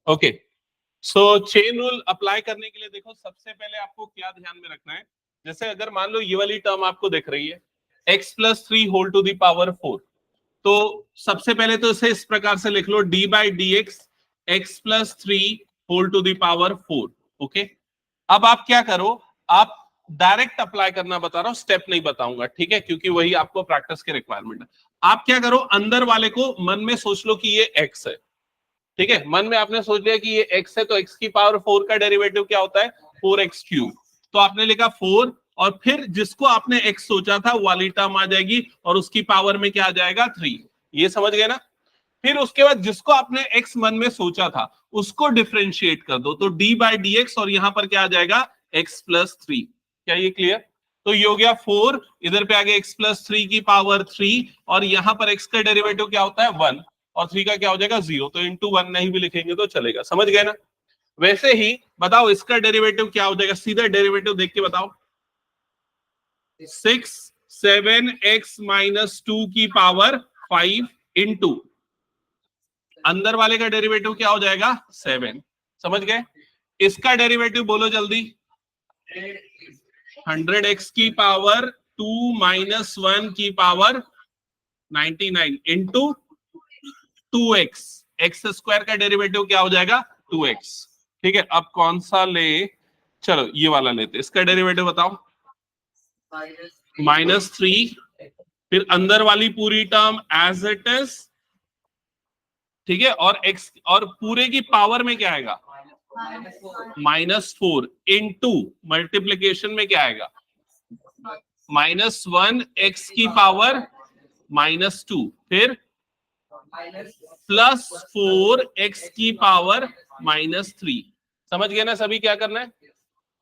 Okay, सो chain rule apply करने के लिए देखो सबसे पहले आपको क्या ध्यान में रखना है। जैसे अगर मान लो ये वाली टर्म आपको दिख रही है x+3 whole to the power 4, तो सबसे पहले तो इसे इस प्रकार से लिख लो d by d x x+3 whole to the power 4। Okay, अब आप क्या करो, आप डायरेक्ट अप्लाई करना बता रहा हूं, स्टेप नहीं बताऊंगा, ठीक है, क्योंकि वही आपको प्रैक्टिस की रिक्वायरमेंट है। आप क्या करो, अंदर वाले को मन में सोच लो कि ये x है, ठीक है, मन में आपने सोच लिया कि ये x है, तो x की पावर 4 का डेरिवेटिव क्या होता है, 4x3। तो आपने लिखा 4, और फिर जिसको आपने x सोचा था वो वाली टर्म आ जाएगी और उसकी पावर में क्या आ जाएगा, 3। ये समझ गए ना। फिर उसके बाद जिसको आपने x मन में सोचा था उसको डिफ्रेंशिएट कर दो, तो d बाई डी एक्स, और यहां पर क्या आ जाएगा, x+3। क्या ये क्लियर? तो ये हो गया 4, इधर पे आ गया x+3 की पावर 3, और यहां पर x का डेरिवेटिव क्या होता है, 1, और 3 का क्या हो जाएगा, 0। तो इंटू 1 नहीं भी लिखेंगे तो चलेगा, समझ गए ना। वैसे ही बताओ इसका डेरिवेटिव क्या हो जाएगा, सीधा डेरिवेटिव देख के बताओ। 6 7x-2 की पावर 5 इंटू अंदर वाले का डेरिवेटिव क्या हो जाएगा, 7। समझ गए। इसका डेरिवेटिव बोलो जल्दी। 100x की पावर 2 माइनस 1 की power 99 into 2x, x square का डेरिवेटिव क्या हो जाएगा, 2x। ठीक है, अब कौन सा ले, चलो ये वाला लेते, इसका डेरिवेटिव बताओ, -3, फिर अंदर वाली पूरी टर्म एज इट इज, ठीक है, और x और पूरे की पावर में क्या आएगा, -4 इंटू मल्टीप्लीकेशन में क्या आएगा, -1 x की पावर -2, फिर +4 x की पावर -3। समझ गए ना सभी क्या करना है।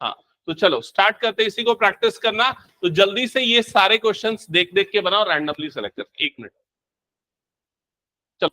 हाँ, तो चलो स्टार्ट करते हैं, इसी को प्रैक्टिस करना। तो जल्दी से ये सारे क्वेश्चंस देख देख के बनाओ, रैंडमली सेलेक्ट कर, 1 मिनट। चलो।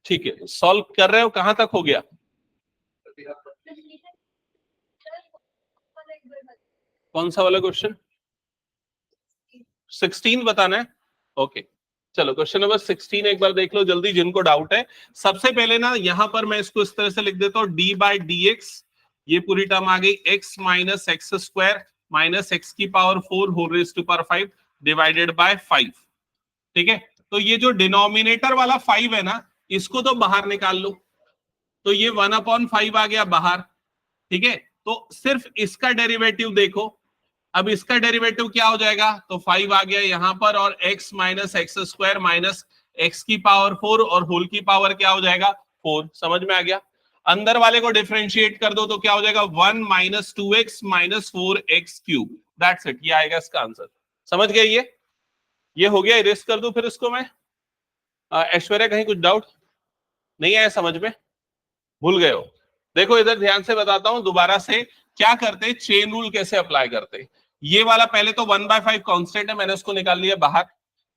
ठीक है, सॉल्व कर रहे हो, कहां तक हो गया? कौन सा वाला क्वेश्चन? 16 बताना है। ओके, चलो क्वेश्चन नंबर 16 एक बार देख लो जल्दी, जिनको डाउट है। सबसे पहले ना यहां पर मैं इसको इस तरह से लिख देता हूं, डी बाई डी एक्स, ये पूरी टर्म आ गई, x minus x square minus x की power 4 whole raise to power 5 divided by 5। ठीक है, तो ये जो डिनोमिनेटर वाला 5 है ना, इसको तो बाहर निकाल लो, तो ये 1/5 आ गया बाहर। ठीक है, तो सिर्फ इसका डेरिवेटिव देखो, अब इसका डेरिवेटिव क्या हो जाएगा, तो 5 आ गया यहां पर, और x minus x square minus x की पावर 4 और होल की पावर क्या हो जाएगा 4। समझ में आ गया? अंदर वाले को डिफरेंशिएट कर दो तो क्या हो जाएगा 1 minus 2x minus 4x cube, that's it, ये आएगा इसका आंसर। समझ गए? ये हो गया, इरेज कर दो फिर इसको मैं। ऐश्वर्या कहीं कुछ डाउट नहीं आया समझ में? भूल गए हो? देखो इधर ध्यान से बताता हूं दोबारा से, क्या करते, चेन रूल कैसे अप्लाई करते। ये वाला पहले तो 1/5 कांस्टेंट है, मैंने उसको निकाल लिया बाहर।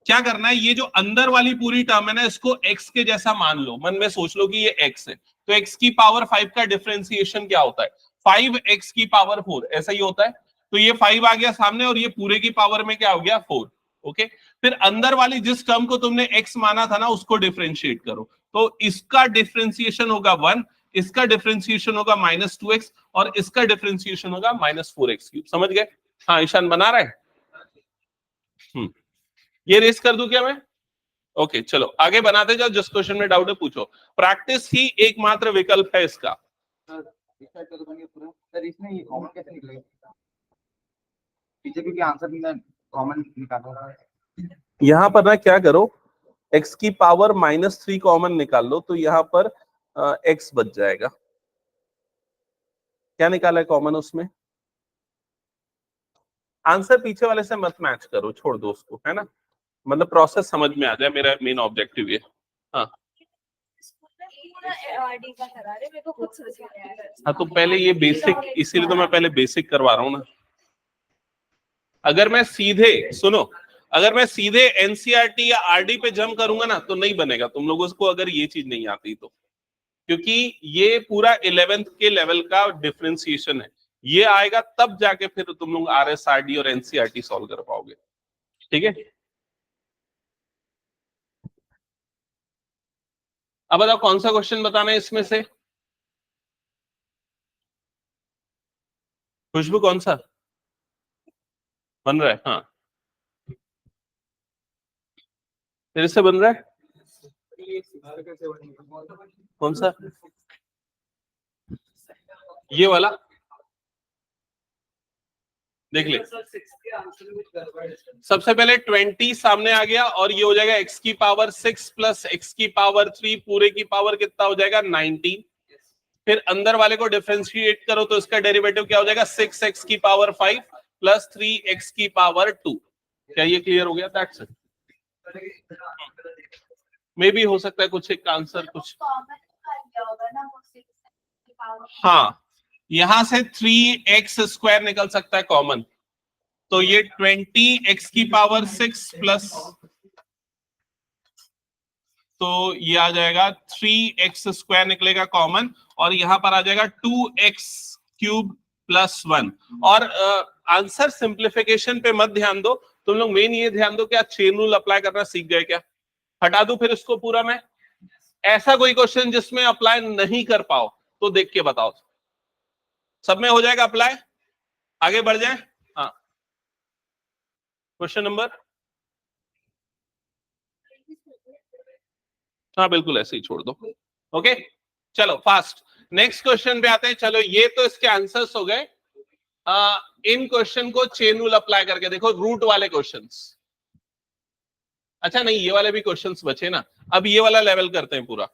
क्या करना है, ये जो अंदर वाली पूरी टर्म है ना, इसको x के जैसा मान लो, मन में सोच लो कि ये x है, तो x की पावर 5 का डिफरेंशिएशन क्या होता है, 5x की पावर 4, ऐसा ही होता है। तो ये 5 आ गया सामने, और ये पूरे की पावर में क्या हो गया 4। ओके, फिर अंदर वाली जिस टर्म को तुमने x माना था ना, उसको डिफरेंशिएट करो, तो इसका डिफरेंशिएशन होगा 1, इसका डिफरेंशिएशन होगा -2x, और इसका डिफरेंशिएशन होगा -4x क्यूब। समझ गए? हाँ ईशान बना रहा है। ये रेस कर दूं क्या मैं? ओके चलो आगे बनाते जाओ, जिस क्वेश्चन में डाउट है पूछो। प्रैक्टिस ही एकमात्र विकल्प है इसका। सर इसमें ये कॉमन कैसे निकलेगा? पीछे क्योंकि आंसर भी मैं कॉमन निकालूंगा। यहाँ पर ना क्या करो, x की पावर -3 कॉमन निकाल लो, तो यहाँ पर x बच जाएगा। क्या निकाला है कॉमन उसमें? आंसर पीछे वाले से मत मैच करो, छोड़ दो उसको, है ना, मतलब प्रोसेस समझ में आ जाए, मेरा मेन ऑब्जेक्टिव ये। हाँ हाँ, तो पहले ये बेसिक, इसीलिए तो मैं पहले बेसिक करवा रहा हूँ ना। अगर मैं सीधे सुनो, अगर मैं सीधे एनसीईआरटी या आरडी पे जंप करूंगा ना, तो नहीं बनेगा तुम लोगों को, अगर ये चीज नहीं आती तो, क्योंकि ये पूरा 11th के लेवल का डिफरेंशिएशन है, ये आएगा तब जाके फिर तुम लोग आरएसआरडी और एनसीईआरटी सॉल्व कर पाओगे। ठीक है, अब बताओ कौन सा क्वेश्चन बताना है इसमें से? खुशबू कौन सा बन रहा है? हाँ फिर से बन रहा है, कौन सा? ये वाला देख ले, सबसे पहले 20 सामने आ गया, और ये हो जाएगा x की पावर 6 प्लस x की पावर 3 पूरे की पावर कितना हो जाएगा 19। फिर अंदर वाले को डिफरेंशिएट करो तो इसका डेरिवेटिव क्या हो जाएगा 6x की पावर 5 प्लस 3x की पावर 2। क्या ये क्लियर हो गया? That's it. मे भी हो सकता है कुछ एक आंसर कुछ, हाँ यहां से 3x स्क्वायर निकल सकता है कॉमन, तो ये 20x की पावर 6 प्लस, तो ये आ जाएगा 3x स्क्वायर निकलेगा कॉमन, और यहां पर आ जाएगा 2x क्यूब प्लस 1। और आंसर सिंप्लीफिकेशन पे मत ध्यान दो तुम लोग, मेन ये ध्यान दो क्या चेन रूल अप्लाई करना सीख गए क्या? हटा दूं फिर इसको पूरा मैं? ऐसा कोई क्वेश्चन जिसमें अप्लाई नहीं कर पाओ तो देख के बताओ। सब में हो जाएगा अप्लाई? आगे बढ़ जाए। हाँ क्वेश्चन नंबर, हाँ बिल्कुल ऐसे ही छोड़ दो। ओके चलो फास्ट नेक्स्ट क्वेश्चन पे आते हैं। चलो ये तो इसके आंसर्स हो गए। इन क्वेश्चन को चेन रूल अप्लाई करके देखो, रूट वाले क्वेश्चंस। अच्छा नहीं, ये वाले भी क्वेश्चंस बचे ना, अब ये वाला लेवल करते हैं पूरा।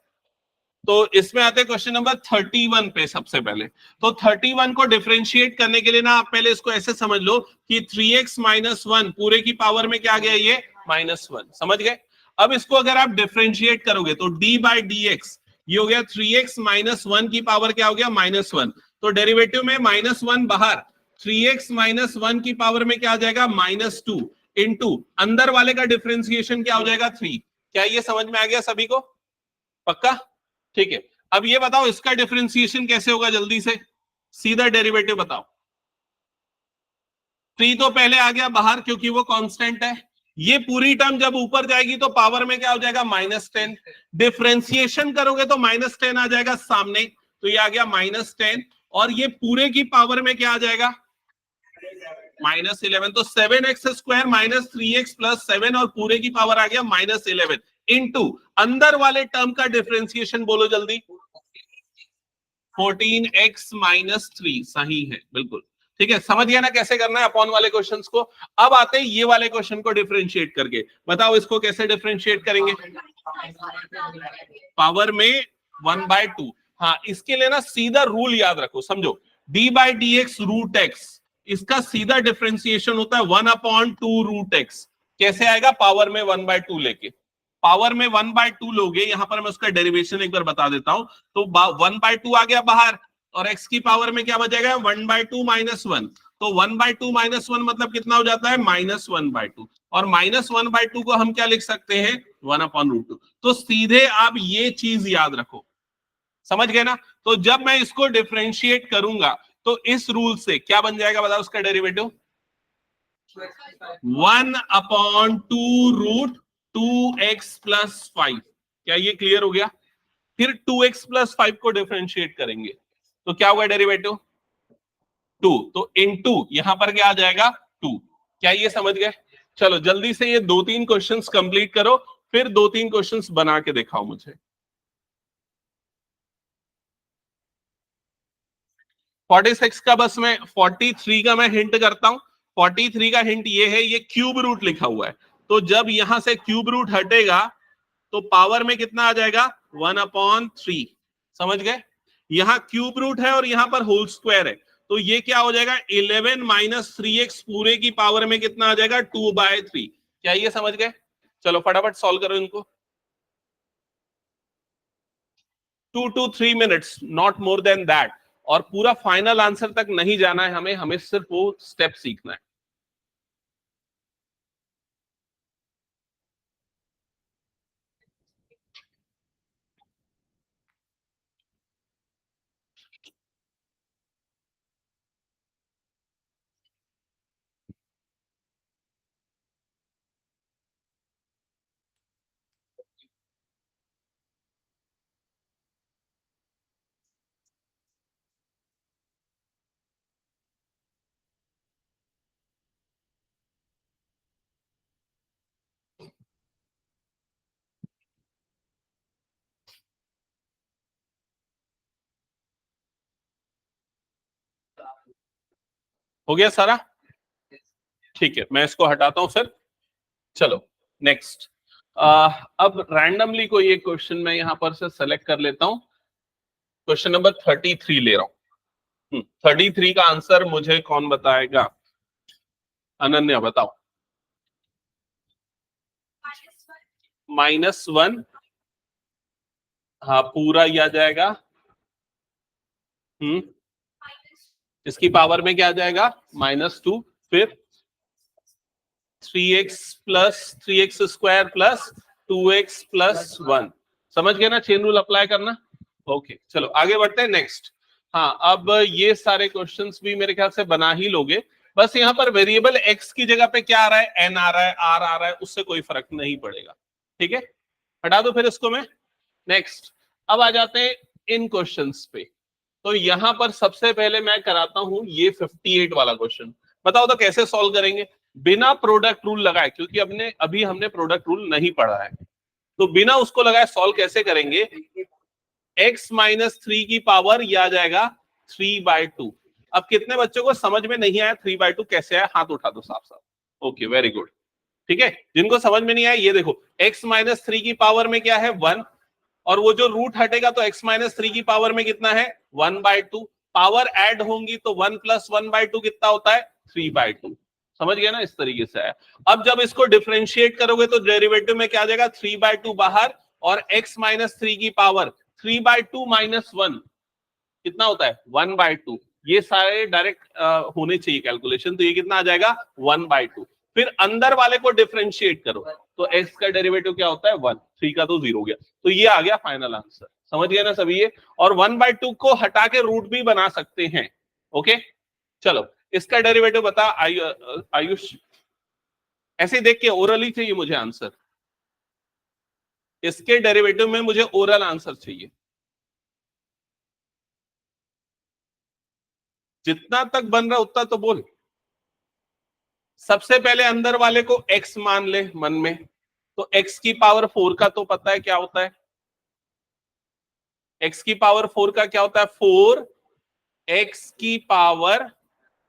तो इसमें आते हैं क्वेश्चन नंबर 31 पे। सबसे पहले तो 31 को डिफरेंशिएट करने के लिए ना आप पहले इसको ऐसे समझ लो कि 3x माइनस 1 पूरे की पावर में क्या आ गया ये -1। समझ गए? अब इसको अगर आप डिफरेंशिएट करोगे तो d बाई डी एक्स, ये हो गया 3x माइनस 1 की पावर क्या हो गया -1, तो डेरिवेटिव में -1 बाहर, 3x माइनस 1 की पावर में क्या आ जाएगा -2 इंटू अंदर वाले का डिफरेंशिएशन क्या हो जाएगा 3। क्या ये समझ में आ गया सभी को? पक्का? ठीक है, अब ये बताओ इसका डिफरेंशिएशन कैसे होगा, जल्दी से सीधा डेरिवेटिव बताओ। 3 तो पहले आ गया बाहर क्योंकि वो कांस्टेंट है। ये पूरी टर्म जब ऊपर जाएगी तो पावर में क्या हो जाएगा, -10। डिफरेंशिएशन करोगे तो -10 आ जाएगा सामने, तो ये आ गया -10, और ये पूरे की पावर में क्या आ जाएगा, -11। तो 7x² माइनस 3x प्लस 7 और पूरे की पावर आ गया -11 इंटू अंदर वाले टर्म का डिफरेंशिएशन बोलो जल्दी, 14x माइनस 3। सही है, बिल्कुल ठीक है। समझ गया ना कैसे करना है अपॉन वाले क्वेश्चंस को। अब आते हैं ये वाले क्वेश्चन को डिफरेंशिएट करके, बताओ इसको कैसे डिफरेंशिएट करेंगे। पावर में 1/2। हाँ, इसके लिए ना सीधा रूल याद रखो, समझो, d/dx रूट x, इसका सीधा डिफरेंशिएशन होता है 1/2 रूट x। कैसे आएगा, पावर में 1/2 लेके, पावर में 1/2 लोगे, यहां पर मैं उसका डेरिवेशन एक बार बता देता हूं। तो 1/2 आ गया बाहर, और x की पावर में क्या बचेगा, 1/2 माइनस 1। तो 1/2 माइनस 1 मतलब कितना हो जाता है, -1/2। और -1/2 को हम क्या लिख सकते हैं, 1/√2। तो सीधे आप ये चीज याद रखो, समझ गए ना। तो जब मैं इसको डिफरेंशिएट करूंगा तो इस रूल से क्या बन जाएगा, बताओ उसका डेरिवेटिव, 1/2√2x प्लस 5। क्या ये क्लियर हो गया। फिर 2x प्लस 5 को डिफरेंशिएट करेंगे तो क्या होगा, डेरिवेटिव 2। तो इनटू यहां पर क्या आ जाएगा, 2। क्या ये समझ गए। चलो जल्दी से ये 2-3 क्वेश्चंस कंप्लीट करो, फिर 2-3 क्वेश्चंस बना के दिखाओ मुझे। 46 का बस मैं 43 का मैं हिंट करता हूं। 43 का हिंट ये है, ये क्यूब रूट लिखा हुआ है, तो जब यहां से क्यूब रूट हटेगा तो पावर में कितना आ जाएगा, 1/3। समझ गए। यहां क्यूब रूट है और यहां पर होल स्क्वायर है, तो ये क्या हो जाएगा, 11 माइनस 3x पूरे की पावर में कितना आ जाएगा, 2/3। क्या ये समझ गए। चलो फटाफट सॉल्व करो इनको, 2 to 3 minutes, not more than that. और पूरा फाइनल आंसर तक नहीं जाना है हमें, हमें सिर्फ वो स्टेप सीखना है। हो गया सारा, ठीक है, मैं इसको हटाता हूं फिर। चलो नेक्स्ट, अब रैंडमली कोई एक क्वेश्चन मैं यहां पर से सेलेक्ट कर लेता हूं। क्वेश्चन नंबर 33 ले रहा हूं। 33 का आंसर मुझे कौन बताएगा, अनन्या बताओ। -1, हाँ पूरा ही आ जाएगा। इसकी पावर में क्या आ जाएगा, -2। फिर 3x plus 3x² plus 2x plus 1। समझ गए ना, चेन रूल अप्लाई करना। ओके चलो आगे बढ़ते हैं नेक्स्ट। हाँ, अब ये सारे क्वेश्चंस भी मेरे ख्याल से बना ही लोगे। बस यहाँ पर वेरिएबल x की जगह पे क्या आ रहा है, n आ रहा है, r आ रहा है, उससे कोई फर्क नहीं पड़ेगा। ठीक है, हटा दो फिर इसको मैं। नेक्स्ट, अब आ जाते हैं इन क्वेश्चंस पे। तो यहां पर सबसे पहले मैं कराता हूं ये 58 वाला क्वेश्चन। बताओ तो कैसे सॉल्व करेंगे, बिना प्रोडक्ट रूल लगाए, क्योंकि अभी हमने प्रोडक्ट रूल नहीं पढ़ा है, तो बिना उसको लगाए सॉल्व कैसे करेंगे। x-3 की पावर यह आ जाएगा 3/2। अब कितने बच्चों को समझ में नहीं आया 3/2 कैसे आया, हाथ उठा दो साफ साफ। ओके वेरी गुड, ठीक है। जिनको समझ में नहीं आया ये देखो, x-3 की पावर में क्या है, 1, और वो जो रूट हटेगा तो x-3 की पावर में कितना है, 1/2। पावर ऐड होंगी तो 1 + 1/2 कितना होता है, 3/2। समझ गया ना, इस तरीके से है। अब जब इसको डिफरेंशिएट करोगे तो डेरिवेटिव में क्या आ जाएगा, 3/2 बाहर, और x-3 की पावर 3/2 - 1 कितना होता है, 1/2। ये सारे डायरेक्ट होने चाहिए कैलकुलेशन, तो ये कितना आ जाएगा, 1/2। फिर अंदर वाले को डिफरेंशिएट करो, तो x का डेरिवेटिव क्या होता है 1, 3 का तो 0 हो गया, तो ये आ गया फाइनल आंसर। समझ गए ना सभी ये? और 1/2 को हटा के रूट भी बना सकते हैं। ओके चलो इसका डेरिवेटिव बता आयुष, ऐसे देख के ओरली चाहिए मुझे आंसर, इसके डेरिवेटिव में मुझे ओरल आंसर चाहिए। जितना तक बन रहा उतना तो बोल। सबसे पहले अंदर वाले को x मान ले मन में, तो x की पावर 4 का तो पता है क्या होता है, x की पावर 4 का क्या होता है 4, x की पावर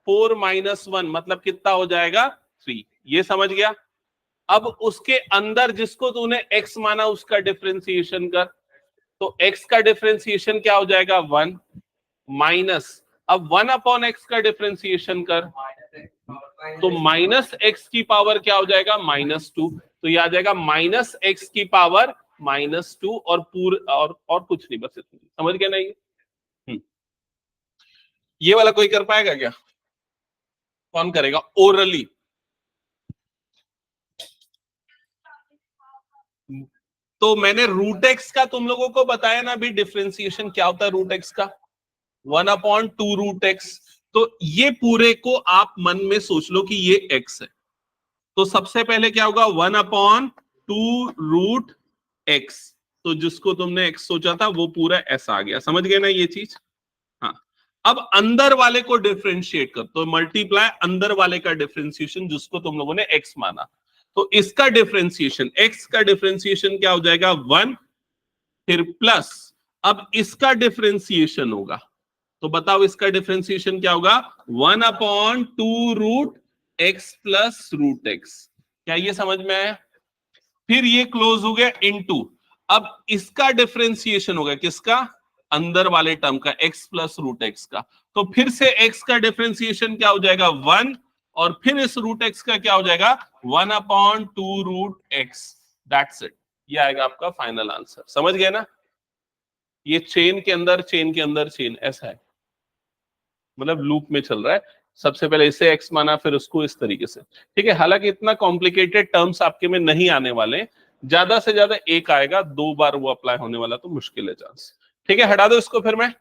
4 - 1 मतलब कितना हो जाएगा 3, ये समझ गया। अब उसके अंदर जिसको तूने x माना उसका डिफरेंशिएशन कर, तो x का डिफरेंशिएशन क्या हो जाएगा 1 माइनस, अब 1/x का डिफरेंशिएशन कर, तो -x की पावर क्या हो जाएगा -2, तो ये आ जाएगा -x की पावर -2 और और कुछ नहीं, बस इतना। समझ गया ना ये वाला कोई कर पाएगा क्या? कौन करेगा ओरली? तो मैंने रूट एक्स का तुम लोगों को बताया ना भी, डिफरेंशिएशन क्या होता है रूट एक्स का 1/2 रूट एक्स। तो ये पूरे को आप मन में सोच लो कि ये x है, तो सबसे पहले क्या होगा 1/2 रूट x, तो जिसको तुमने x सोचा था वो पूरा ऐसा आ गया। समझ गए ना ये चीज? हाँ अब अंदर वाले को डिफरेंशिएट कर, तो मल्टीप्लाई अंदर वाले का डिफरेंशिएशन जिसको तुम लोगों ने x माना, तो इसका डिफरेंशिएशन x का डिफरेंशिएशन क्या हो जाएगा 1, फिर प्लस, अब इसका डिफरेंशिएशन होगा, तो बताओ इसका डिफरेंशिएशन क्या होगा 1/2 root x plus root x। क्या ये समझ में आया? फिर ये क्लोज हो गया इनटू, अब इसका डिफरेंशिएशन होगा किसका, अंदर वाले टर्म का x प्लस रूट x का, तो फिर से x का डिफरेंशिएशन क्या हो जाएगा 1, और फिर इस रूट x का क्या हो जाएगा 1/2 रूट x। दैट्स इट, ये आएगा आपका फाइनल आंसर। समझ गए ना? ये चेन के अंदर चेन के अंदर चेन ऐसा है, मतलब लूप में चल रहा है। सबसे पहले इसे x माना फिर उसको इस तरीके से, ठीक है। हालांकि इतना कॉम्प्लिकेटेड टर्म्स आपके में नहीं आने वाले, ज्यादा से ज्यादा एक आएगा, 2 बार वो अप्लाई होने वाला तो मुश्किल है चांस। ठीक है हटा दो इसको फिर मैं।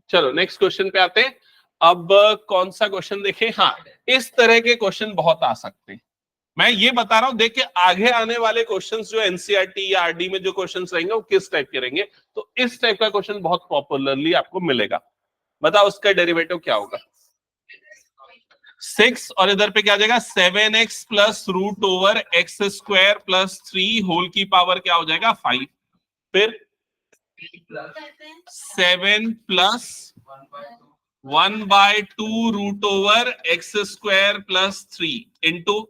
चलो नेक्स्ट क्वेश्चन पे आते हैं। अब कौन सा क्वेश्चन देखें? हाँ इस तरह के क्वेश्चन बहुत आ सकते हैं, मैं ये बता रहा हूं। देखिए आगे आने वाले क्वेश्चंस जो एनसीईआरटी या आरडी में जो क्वेश्चंस रहेंगे वो किस टाइप के रहेंगे, तो इस टाइप का क्वेश्चन बहुत पॉपुलरली आपको मिलेगा। बताओ उसका डेरिवेटिव क्या होगा 6, और इधर पे क्या आ जाएगा 7x plus root over x square plus 3 whole की पावर क्या हो जाएगा 5, फिर 7 plus 1/2 root over x square plus 3 into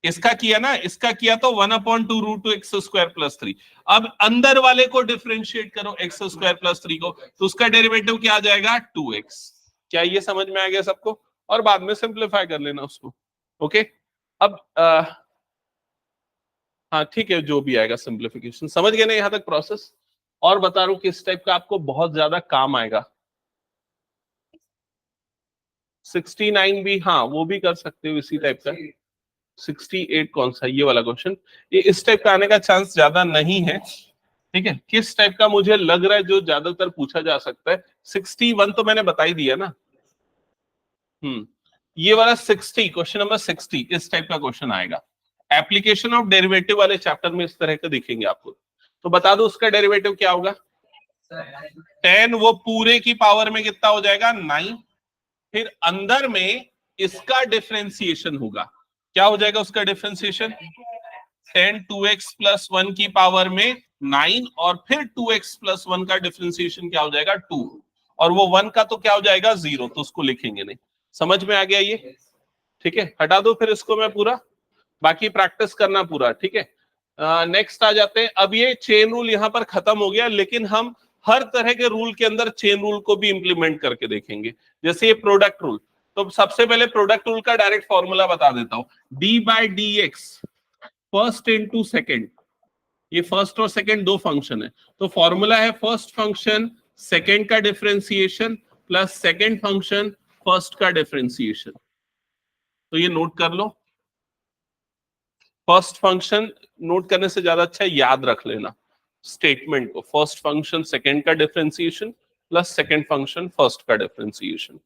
इसका किया ना, इसका किया तो 1/2 रूट एक्स स्क्वायर प्लस 3। अब अंदर वाले को डिफरेंशिएट करो एक्स स्क्वायर प्लस 3 को, तो उसका डेरिवेटिव क्या आ जाएगा 2x। क्या ये समझ में आ गया सबको? और बाद में सिंप्लीफाई कर लेना उसको। ओके अब हाँ ठीक है, जो भी आएगा सिंप्लीफिकेशन। समझ गए ना यहां तक प्रोसेस? और बता रहा हूं किस टाइप का आपको बहुत ज्यादा काम आएगा। 69 भी, हाँ वो भी कर सकते हो इसी टाइप का। 68 कौन सा, ये वाला क्वेश्चन, ये इस टाइप का आने का चांस ज्यादा नहीं है। ठीक है किस टाइप का मुझे लग रहा है जो ज्यादातर पूछा जा सकता है, 61 तो मैंने बता ही दिया ना। ये वाला 60, क्वेश्चन नंबर 60 इस टाइप का क्वेश्चन आएगा। एप्लीकेशन ऑफ डेरिवेटिव वाले चैप्टर में इस तरह का दिखेंगे आपको। तो बता दो उसका डेरिवेटिव क्या होगा 10, वो पूरे की पावर में कितना हो जाएगा 9, फिर अंदर में इसका डिफरेंशिएशन होगा, क्या हो जाएगा उसका डिफरेंशिएशन 10 2x प्लस 1 की पावर में 9, और फिर 2x प्लस 1 का डिफरेंशिएशन क्या हो जाएगा 2, और वो 1 का तो क्या हो जाएगा 0, तो उसको लिखेंगे नहीं। समझ में आ गया ये? ठीक है हटा दो फिर इसको मैं पूरा, बाकी प्रैक्टिस करना पूरा। ठीक है नेक्स्ट आ जाते हैं। अब ये चेन रूल यहाँ पर खत्म हो गया, लेकिन हम हर तरह के रूल के अंदर चेन रूल को भी इंप्लीमेंट करके देखेंगे। जैसे ये प्रोडक्ट रूल, तो सबसे पहले प्रोडक्ट रूल का डायरेक्ट फॉर्मूला बता देता हूं, d/dx फर्स्ट इंटू सेकेंड। ये फर्स्ट और सेकेंड दो फंक्शन है, तो फॉर्मूला है फर्स्ट फंक्शन सेकेंड का differentiation plus second function first का डिफरेंशिएशन। तो ये नोट कर लो, फर्स्ट फंक्शन नोट करने से ज्यादा अच्छा है याद रख लेना स्टेटमेंट को, फर्स्ट फंक्शन सेकंड का differentiation plus second function first का डिफरेंशिएशन।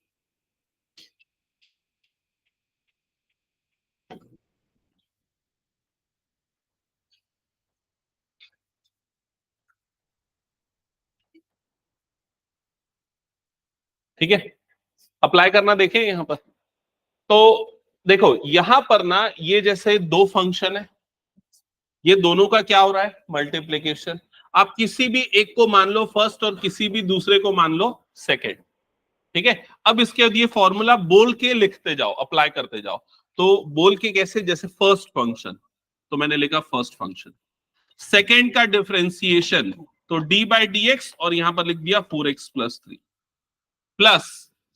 ठीक है, अप्लाई करना देखें यहां पर। तो देखो यहां पर ना ये जैसे दो फंक्शन है, ये दोनों का क्या हो रहा है मल्टीप्लीकेशन। आप किसी भी एक को मान लो फर्स्ट और किसी भी दूसरे को मान लो सेकेंड। ठीक है, अब इसके बाद ये फॉर्मूला बोल के लिखते जाओ, अप्लाई करते जाओ। तो बोल के कैसे, जैसे फर्स्ट फंक्शन तो मैंने लिखा फर्स्ट फंक्शन, सेकेंड का डिफरेंशिएशन तो डी बाई डी एक्स और यहां पर लिख दिया 4x+3 प्लस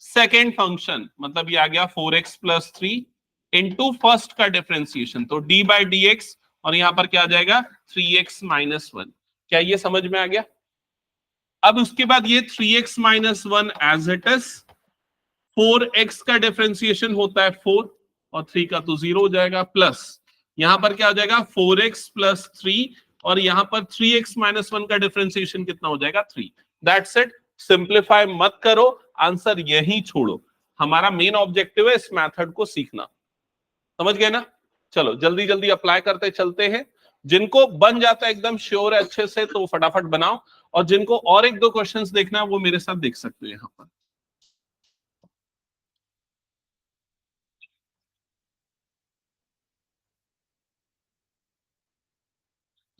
सेकेंड फंक्शन मतलब ये आ गया 4x+3 इंटू फर्स्ट का डिफरेंशिएशन तो डी बाई डी एक्स और यहां पर क्या आ जाएगा 3x-1। क्या ये समझ में आ गया? अब उसके बाद ये 3x-1 as it is, 4x का डिफरेंशिएशन होता है 4 और 3 का तो 0 हो जाएगा, प्लस यहां पर क्या हो जाएगा 4x+3 और यहां पर 3x-1 का डिफरेंशिएशन कितना हो जाएगा 3। दैट्स इट, सिंप्लीफाई मत करो, आंसर यही छोड़ो। हमारा मेन ऑब्जेक्टिव है इस मेथड को सीखना, समझ गए ना? चलो जल्दी जल्दी अप्लाई करते चलते हैं। जिनको बन जाता है एकदम श्योर है अच्छे से तो फटाफट बनाओ, और जिनको और एक दो क्वेश्चंस देखना है वो मेरे साथ देख सकते हो यहां पर।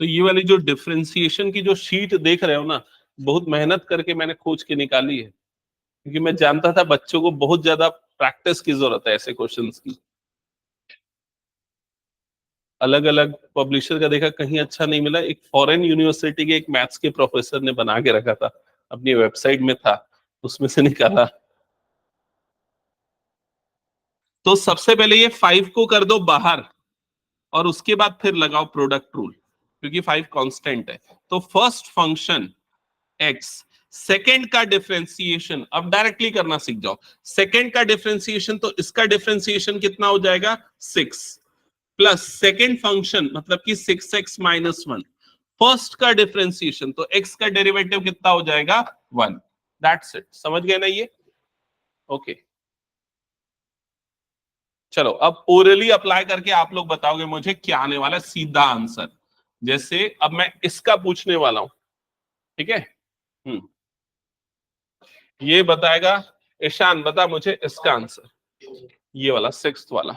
तो ये वाली जो डिफरेंशिएशन की जो शीट देख रहे हो ना, बहुत मेहनत करके मैंने खोज के निकाली है, क्योंकि मैं जानता था बच्चों को बहुत ज्यादा प्रैक्टिस की जरूरत है ऐसे क्वेश्चंस की। अलग अलग पब्लिशर का देखा कहीं अच्छा नहीं मिला, एक फॉरेन यूनिवर्सिटी के एक मैथ्स के प्रोफेसर ने बना के रखा था, अपनी वेबसाइट में था, उसमें से निकाला। तो सबसे पहले ये 5 को कर दो बाहर और उसके बाद फिर लगाओ प्रोडक्ट रूल, क्योंकि 5 कांस्टेंट है। तो फर्स्ट फंक्शन x, सेकेंड का डिफरेंशिएशन अब डायरेक्टली करना सीख जाओ। सेकेंड का डिफरेंशिएशन तो इसका डिफरेंशिएशन कितना हो जाएगा 6 प्लस सेकेंड फंक्शन मतलब कि 6x-1, फर्स्ट का डिफरेंशिएशन तो x का डेरिवेटिव कितना हो जाएगा 1। दैट्स इट, समझ गए ना ये? ओके चलो अब ओरली अप्लाई करके आप लोग बताओगे मुझे क्या आने वाला है सीधा आंसर। जैसे अब मैं इसका पूछने वाला हूं, ठीक है? ये बताएगा ईशान, बता मुझे इसका आंसर, ये वाला सिक्स्थ वाला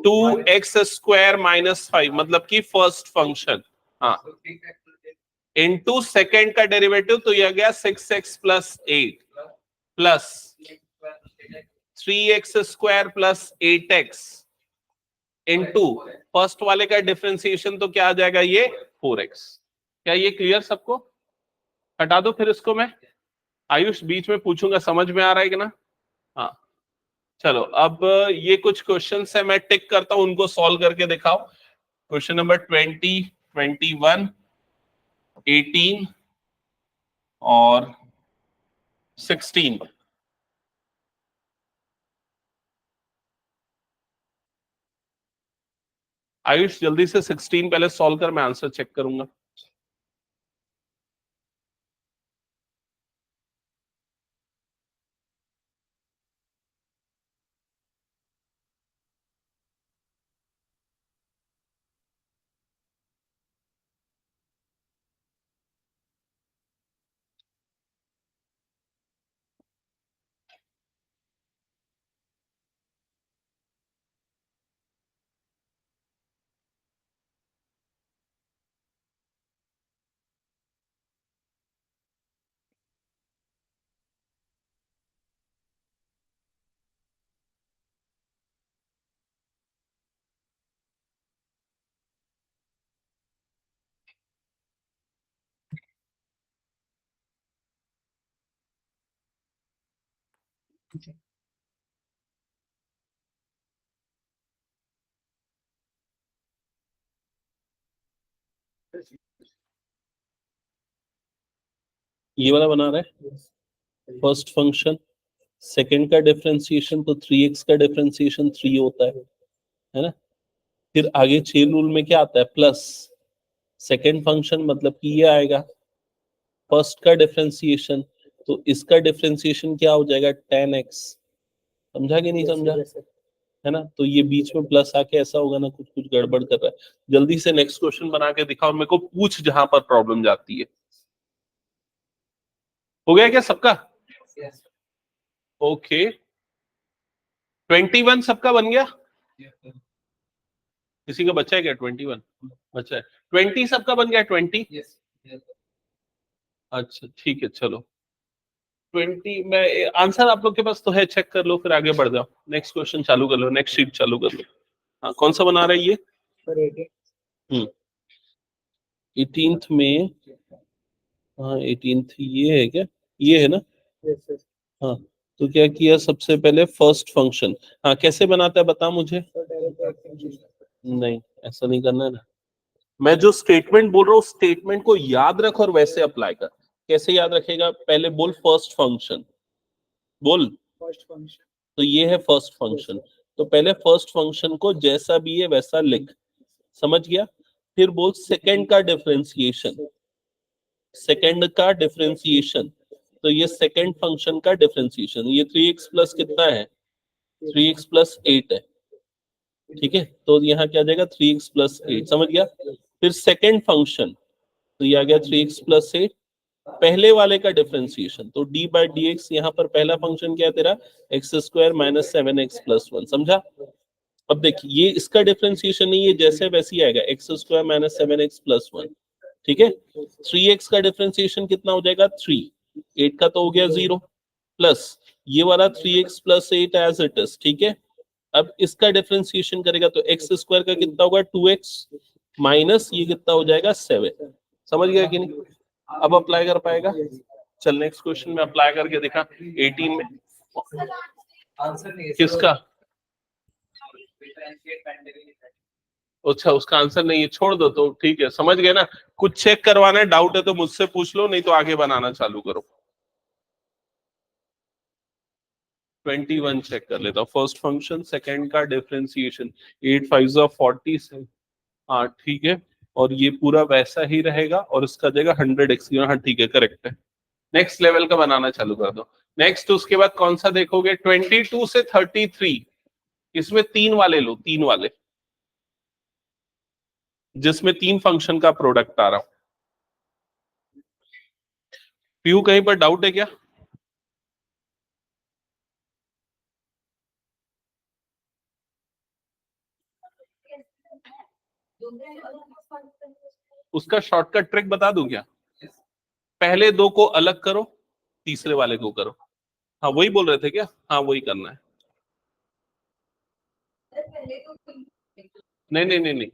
2x² - 5 मतलब कि फर्स्ट फंक्शन, हाँ, इनटू सेकेंड का डेरिवेटिव तो यह गया 6x+8 plus 3x² + 8x into first वाले का डिफरेंशिएशन तो क्या आ जाएगा ये 4x। क्या ये क्लियर सबको? हटा दो फिर इसको, मैं आयुष बीच में पूछूंगा समझ में आ रहा है कि ना? हाँ चलो अब ये कुछ क्वेश्चंस है मैं टिक करता हूं, उनको सॉल्व करके दिखाओ। क्वेश्चन नंबर 20, 21, 18 और 16। आयुष जल्दी से 16 पहले सॉल्व कर, मैं आंसर चेक करूंगा। ये वाला बना रहा है फर्स्ट फंक्शन, सेकंड का डिफरेंशिएशन तो 3x का डिफरेंशिएशन 3 होता है ना? फिर आगे चेन रूल में क्या आता है, प्लस सेकेंड फंक्शन, मतलब कि ये आएगा फर्स्ट का डिफरेंशिएशन, तो इसका डिफरेंशिएशन क्या हो जाएगा 10x। समझा कि नहीं समझा, है ना। तो ये बीच में प्लस आके ऐसा होगा ना, कुछ कुछ गड़बड़ कर रहा है। जल्दी से नेक्स्ट क्वेश्चन बना के दिखाओ, मेरे को पूछ जहां पर प्रॉब्लम जाती है। हो गया क्या सबका? ओके 21 सबका बन गया? किसी का बच्चा है क्या 21? बच्चा है 20 सबका बन गया 20? अच्छा ठीक है चलो 20 में आंसर आप लोग के पास तो है, चेक कर लो फिर आगे बढ़ जाओ। नेक्स्ट क्वेश्चन चालू कर लो, नेक्स्ट शीट चालू कर लो। हाँ कौन सा बना रहा है ये? 18th में, हाँ 18th ये है क्या, ये है ना? हाँ तो क्या किया सबसे पहले, फर्स्ट फंक्शन। हाँ कैसे बनाता है बता मुझे। नहीं ऐसा नहीं करना है ना, मैं जो स्टेटमेंट बोल रहा हूँ स्टेटमेंट को याद रख और वैसे अप्लाई कर। कैसे याद रखेगा, पहले बोल फर्स्ट फंक्शन, बोल तो ये है फर्स्ट फंक्शन, तो पहले फर्स्ट फंक्शन को जैसा भी है वैसा लिख, समझ गया। फिर बोल सेकंड का डिफरेंशिएशन, सेकंड का डिफरेंशिएशन, तो ये सेकंड फंक्शन का डिफरेंशिएशन, ये 3x प्लस कितना है, 3x प्लस 8 है, ठीक है। तो यहाँ क्या आ जाएगा 3x प्लस 8, समझ गया। फिर सेकंड फंक्शन, तो ये आ गया 3x प्लस 8, पहले वाले का डिफरेंशिएशन, तो d बाई डी एक्स, यहाँ पर पहला फंक्शन क्या है तेरा, x square minus 7x plus 1, समझा। अब देख ये इसका डिफरेंशिएशन नहीं है, जैसे वैसे ही आएगा x square minus 7x plus 1, ठीक है। 3x का डिफरेंशिएशन कितना हो जाएगा 3, 8 का तो हो गया 0, प्लस ये वाला 3x plus 8 as it is, ठीक है। अब इसका डिफरेंशिएशन करेगा तो एक्स स्क्वायर का कितना होगा 2x माइनस ये कितना हो जाएगा 7, समझ गया कि नहीं। अब अप्लाई कर पाएगा, चल नेक्स्ट क्वेश्चन में अप्लाई करके दिखा। 18 में आंसर नहीं है किसका, अच्छा उसका आंसर नहीं है, छोड़ दो तो ठीक है, समझ गए ना। कुछ चेक करवाना है, डाउट है तो मुझसे पूछ लो, नहीं तो आगे बनाना चालू करो। 21 चेक कर लेता हूँ, फर्स्ट फंक्शन सेकंड का डिफरेंशिएशन, 8 5 40 से, हाँ ठीक है। और ये पूरा वैसा ही रहेगा और इसका जगह 100x, हाँ ठीक है करेक्ट है। नेक्स्ट लेवल का बनाना चालू कर दो। नेक्स्ट उसके बाद कौन सा देखोगे, 22 से 33, इसमें तीन वाले लो, तीन वाले जिसमें तीन फंक्शन का प्रोडक्ट आ रहा हूं। पीयू कहीं पर डाउट है क्या? उसका शॉर्टकट ट्रिक बता दूं क्या, पहले दो को अलग करो, तीसरे वाले को करो। हाँ वही बोल रहे थे क्या, हाँ वही करना है। नहीं नहीं नहीं नहीं,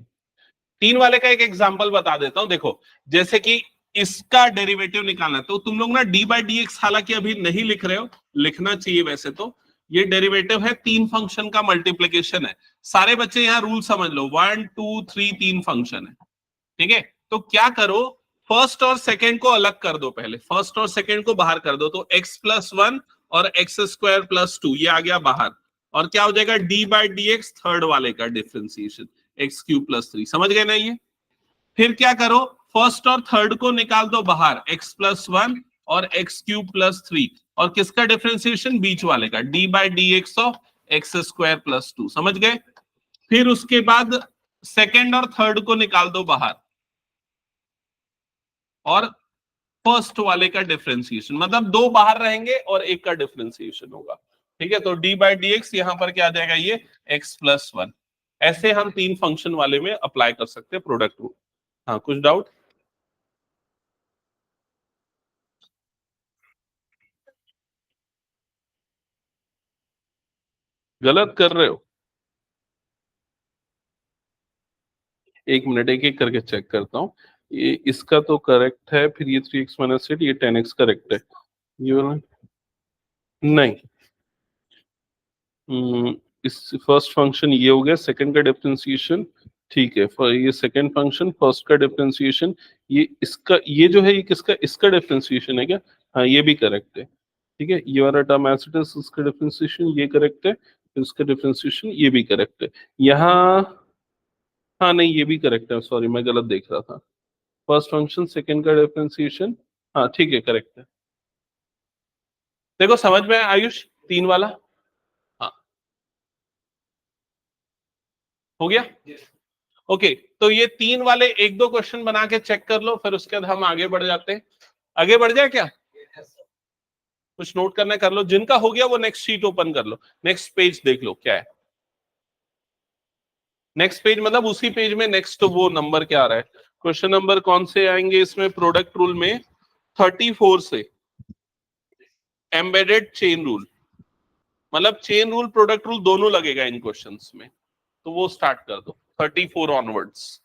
तीन वाले का एक एग्जांपल बता देता हूं, देखो जैसे कि इसका डेरिवेटिव निकालना है, तो तुम लोग ना डी बाई डी एक्स हालांकि अभी नहीं लिख रहे हो, लिखना चाहिए वैसे तो। ये डेरिवेटिव है तीन फंक्शन का मल्टीप्लीकेशन है, सारे बच्चे यहाँ रूल समझ लो, 1 2 3 तीन फंक्शन है, ठीक है। तो क्या करो, फर्स्ट और सेकंड को अलग कर दो, पहले फर्स्ट और सेकंड को बाहर कर दो, तो x प्लस 1 और एक्स स्क्वायर प्लस 2 ये आ गया बाहर, और क्या हो जाएगा d by d x third वाले का डिफरेंशिएशन, एक्स क्यूब प्लस 3, समझ गए ना ये। फिर क्या करो, फर्स्ट और थर्ड को निकाल दो बाहर, x प्लस 1 और एक्स क्यूब प्लस 3, और किसका डिफरेंशिएशन, बीच वाले का, d by d x of x square plus 2, समझ गए। फिर उसके बाद सेकंड और थर्ड को निकाल दो बाहर, और फर्स्ट वाले का डिफरेंशिएशन, मतलब दो बाहर रहेंगे और एक का डिफरेंशिएशन होगा, ठीक है। तो d बाई डी एक्स यहां पर क्या आ जाएगा, ये x प्लस 1। ऐसे हम तीन फंक्शन वाले में अप्लाई कर सकते हैं प्रोडक्ट रूल। हाँ कुछ डाउट? गलत कर रहे हो, एक मिनट एक एक करके चेक करता हूँ। ये इसका तो करेक्ट है, फिर ये 3x माइनस 8, ये 10x करेक्ट है, ये वाला नहीं। इस फर्स्ट फंक्शन ये हो गया, सेकंड का डिफरेंशिएशन, ठीक है। ये सेकंड फंक्शन, फर्स्ट का डिफरेंशिएशन, ये इसका, ये जो है ये किसका, इसका डिफरेंशिएशन है क्या, हाँ ये भी करेक्ट है, ठीक है। ये वाला टर्म एज इट इज, इसका डिफरेंशिएशन ये करेक्ट है, इसका डिफरेंशिएशन ये भी करेक्ट है। यहाँ हाँ नहीं ये भी करेक्ट है, सॉरी मैं गलत देख रहा था। फर्स्ट फंक्शन सेकंड का डिफरेंशिएशन, हाँ ठीक है करेक्ट है। देखो समझ में आया आयुष, 3 वाला। हाँ हो गया। ओके तो ये 3 वाले एक दो क्वेश्चन बना के चेक कर लो, फिर उसके बाद हम आगे बढ़ जाते हैं। आगे बढ़ जाए क्या? कुछ नोट करना है कर लो, जिनका हो गया वो नेक्स्ट शीट ओपन कर लो, नेक्स्ट पेज देख लो क्या है। नेक्स्ट पेज मतलब उसी पेज में नेक्स्ट वो नंबर क्या आ रहा है, क्वेश्चन नंबर कौन से आएंगे इसमें, प्रोडक्ट रूल में 34 से एम्बेडेड चेन रूल, मतलब चेन रूल प्रोडक्ट रूल दोनों लगेगा इन क्वेश्चंस में, तो वो स्टार्ट कर दो 34 ऑनवर्ड्स।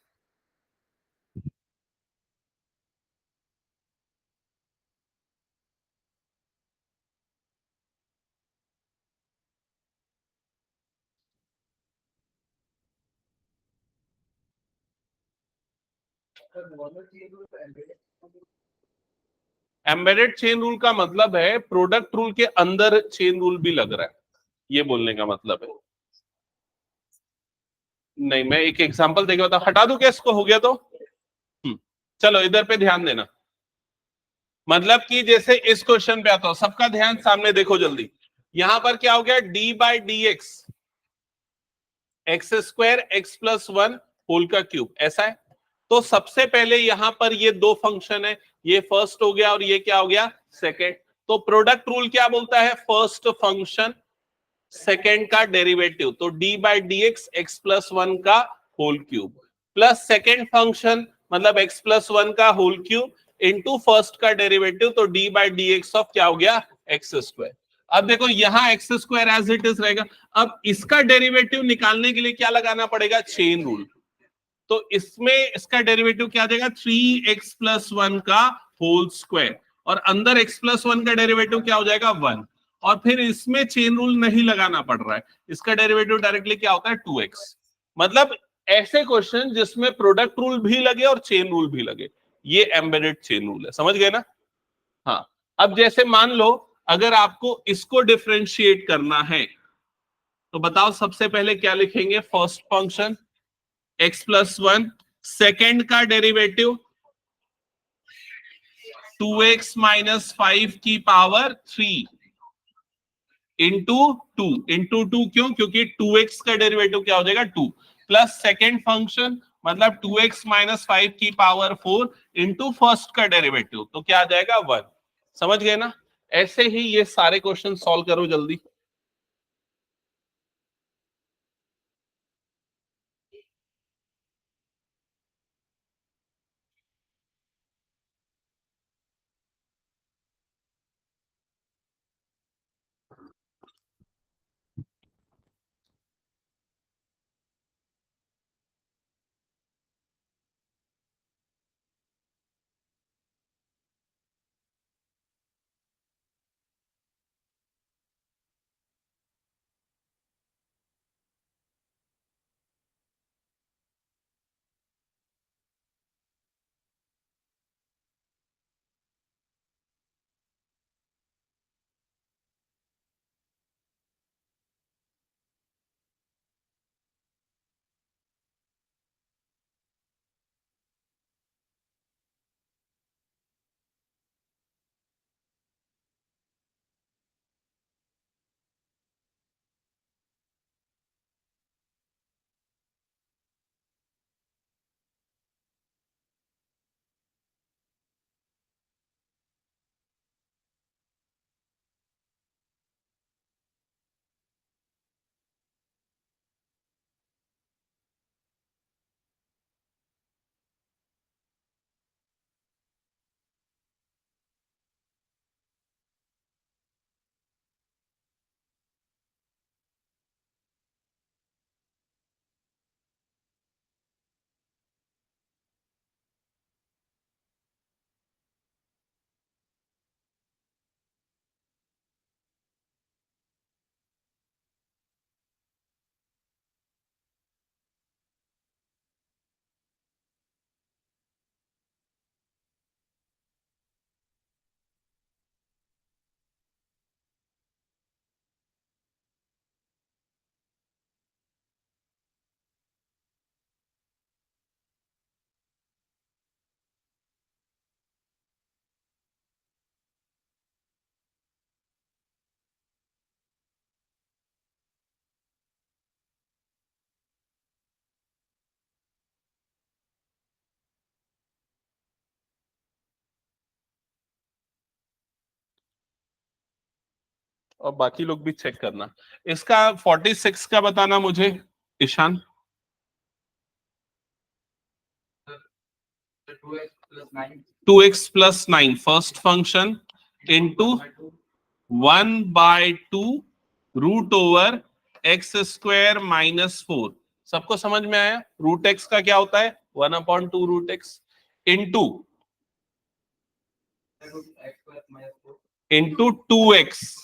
एम्बेडेड चेन रूल का मतलब है प्रोडक्ट रूल के अंदर चेन रूल भी लग रहा है, ये बोलने का मतलब है। नहीं मैं एक एग्जांपल देके बता, हटा दूं क्या इसको, हो गया तो। चलो इधर पे ध्यान देना, मतलब कि जैसे इस क्वेश्चन पे आता हो, सबका ध्यान सामने देखो जल्दी। यहां पर क्या हो गया, d by d x, x square x plus one whole का क्यूब, ऐसा है। तो सबसे पहले यहां पर ये दो फंक्शन है, ये फर्स्ट हो गया और ये क्या हो गया सेकेंड। तो प्रोडक्ट रूल क्या बोलता है, फर्स्ट फंक्शन सेकेंड का डेरिवेटिव, तो d by d x x plus one का whole cube plus second function मतलब एक्स प्लस वन का होल क्यूब इंटू फर्स्ट का डेरिवेटिव, तो d by d x of क्या हो गया एक्स स्क्वायर। अब देखो यहाँ x square as it is रहेगा, अब इसका डेरिवेटिव निकालने के लिए क्या लगाना पड़ेगा, चेन रूल। तो इसमें इसका डेरिवेटिव क्या आ जाएगा, 3x प्लस वन का होल स्क्वायर, और अंदर x प्लस वन का डेरिवेटिव क्या हो जाएगा 1, और फिर इसमें चेन रूल नहीं लगाना पड़ रहा है, इसका डेरिवेटिव डायरेक्टली क्या होता है 2x। मतलब ऐसे क्वेश्चन जिसमें प्रोडक्ट रूल भी लगे और चेन रूल भी लगे, ये एम्बेडेड चेन रूल है, समझ गए ना। हाँ अब जैसे मान लो अगर आपको इसको डिफरेंशिएट करना है, तो बताओ सबसे पहले क्या लिखेंगे, first function x plus one, second का डेरिवेटिव 2x-5 की पावर 3 इंटू टू क्यों, क्योंकि 2x का डेरिवेटिव क्या हो जाएगा 2, प्लस सेकेंड फंक्शन मतलब 2x-5 की पावर 4 इंटू फर्स्ट का डेरिवेटिव, तो क्या आ जाएगा 1। समझ गए ना। ऐसे ही ये सारे क्वेश्चन सॉल्व करो जल्दी। और बाकी लोग भी चेक करना। इसका 46 का बताना मुझे Ishan. 2x plus 9 first function into 1/2 root over x square minus 4। सबको समझ में आया? रूट एक्स का क्या होता है? 1/2 root x into 2x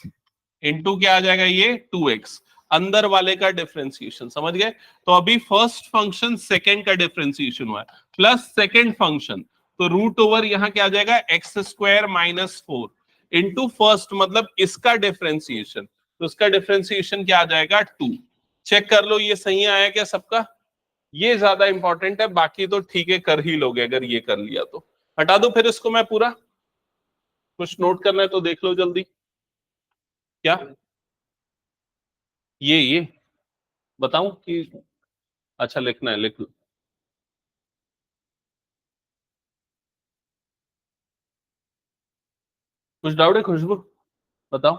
into क्या आ जाएगा ये 2x, अंदर वाले का डिफरेंशिएशन। समझ गए? तो अभी फर्स्ट फंक्शन सेकंड का डिफरेंशिएशन हुआ है प्लस सेकंड फंक्शन, तो रूट ओवर यहां क्या आ जाएगा x square minus 4 into first मतलब इसका डिफरेंशिएशन, तो इसका डिफरेंशिएशन क्या आ जाएगा 2। चेक कर लो ये सही आया क्या सबका? ये ज्यादा इंपॉर्टेंट है, बाकी तो ठीक है कर ही लोगे अगर ये कर लिया तो। हटा दो फिर इसको मैं पूरा, कुछ नोट करना है तो देख लो जल्दी। क्या ये बताऊं कि अच्छा लिखना है? लिख लो। कुछ डाउट है खुशबू? बताओ।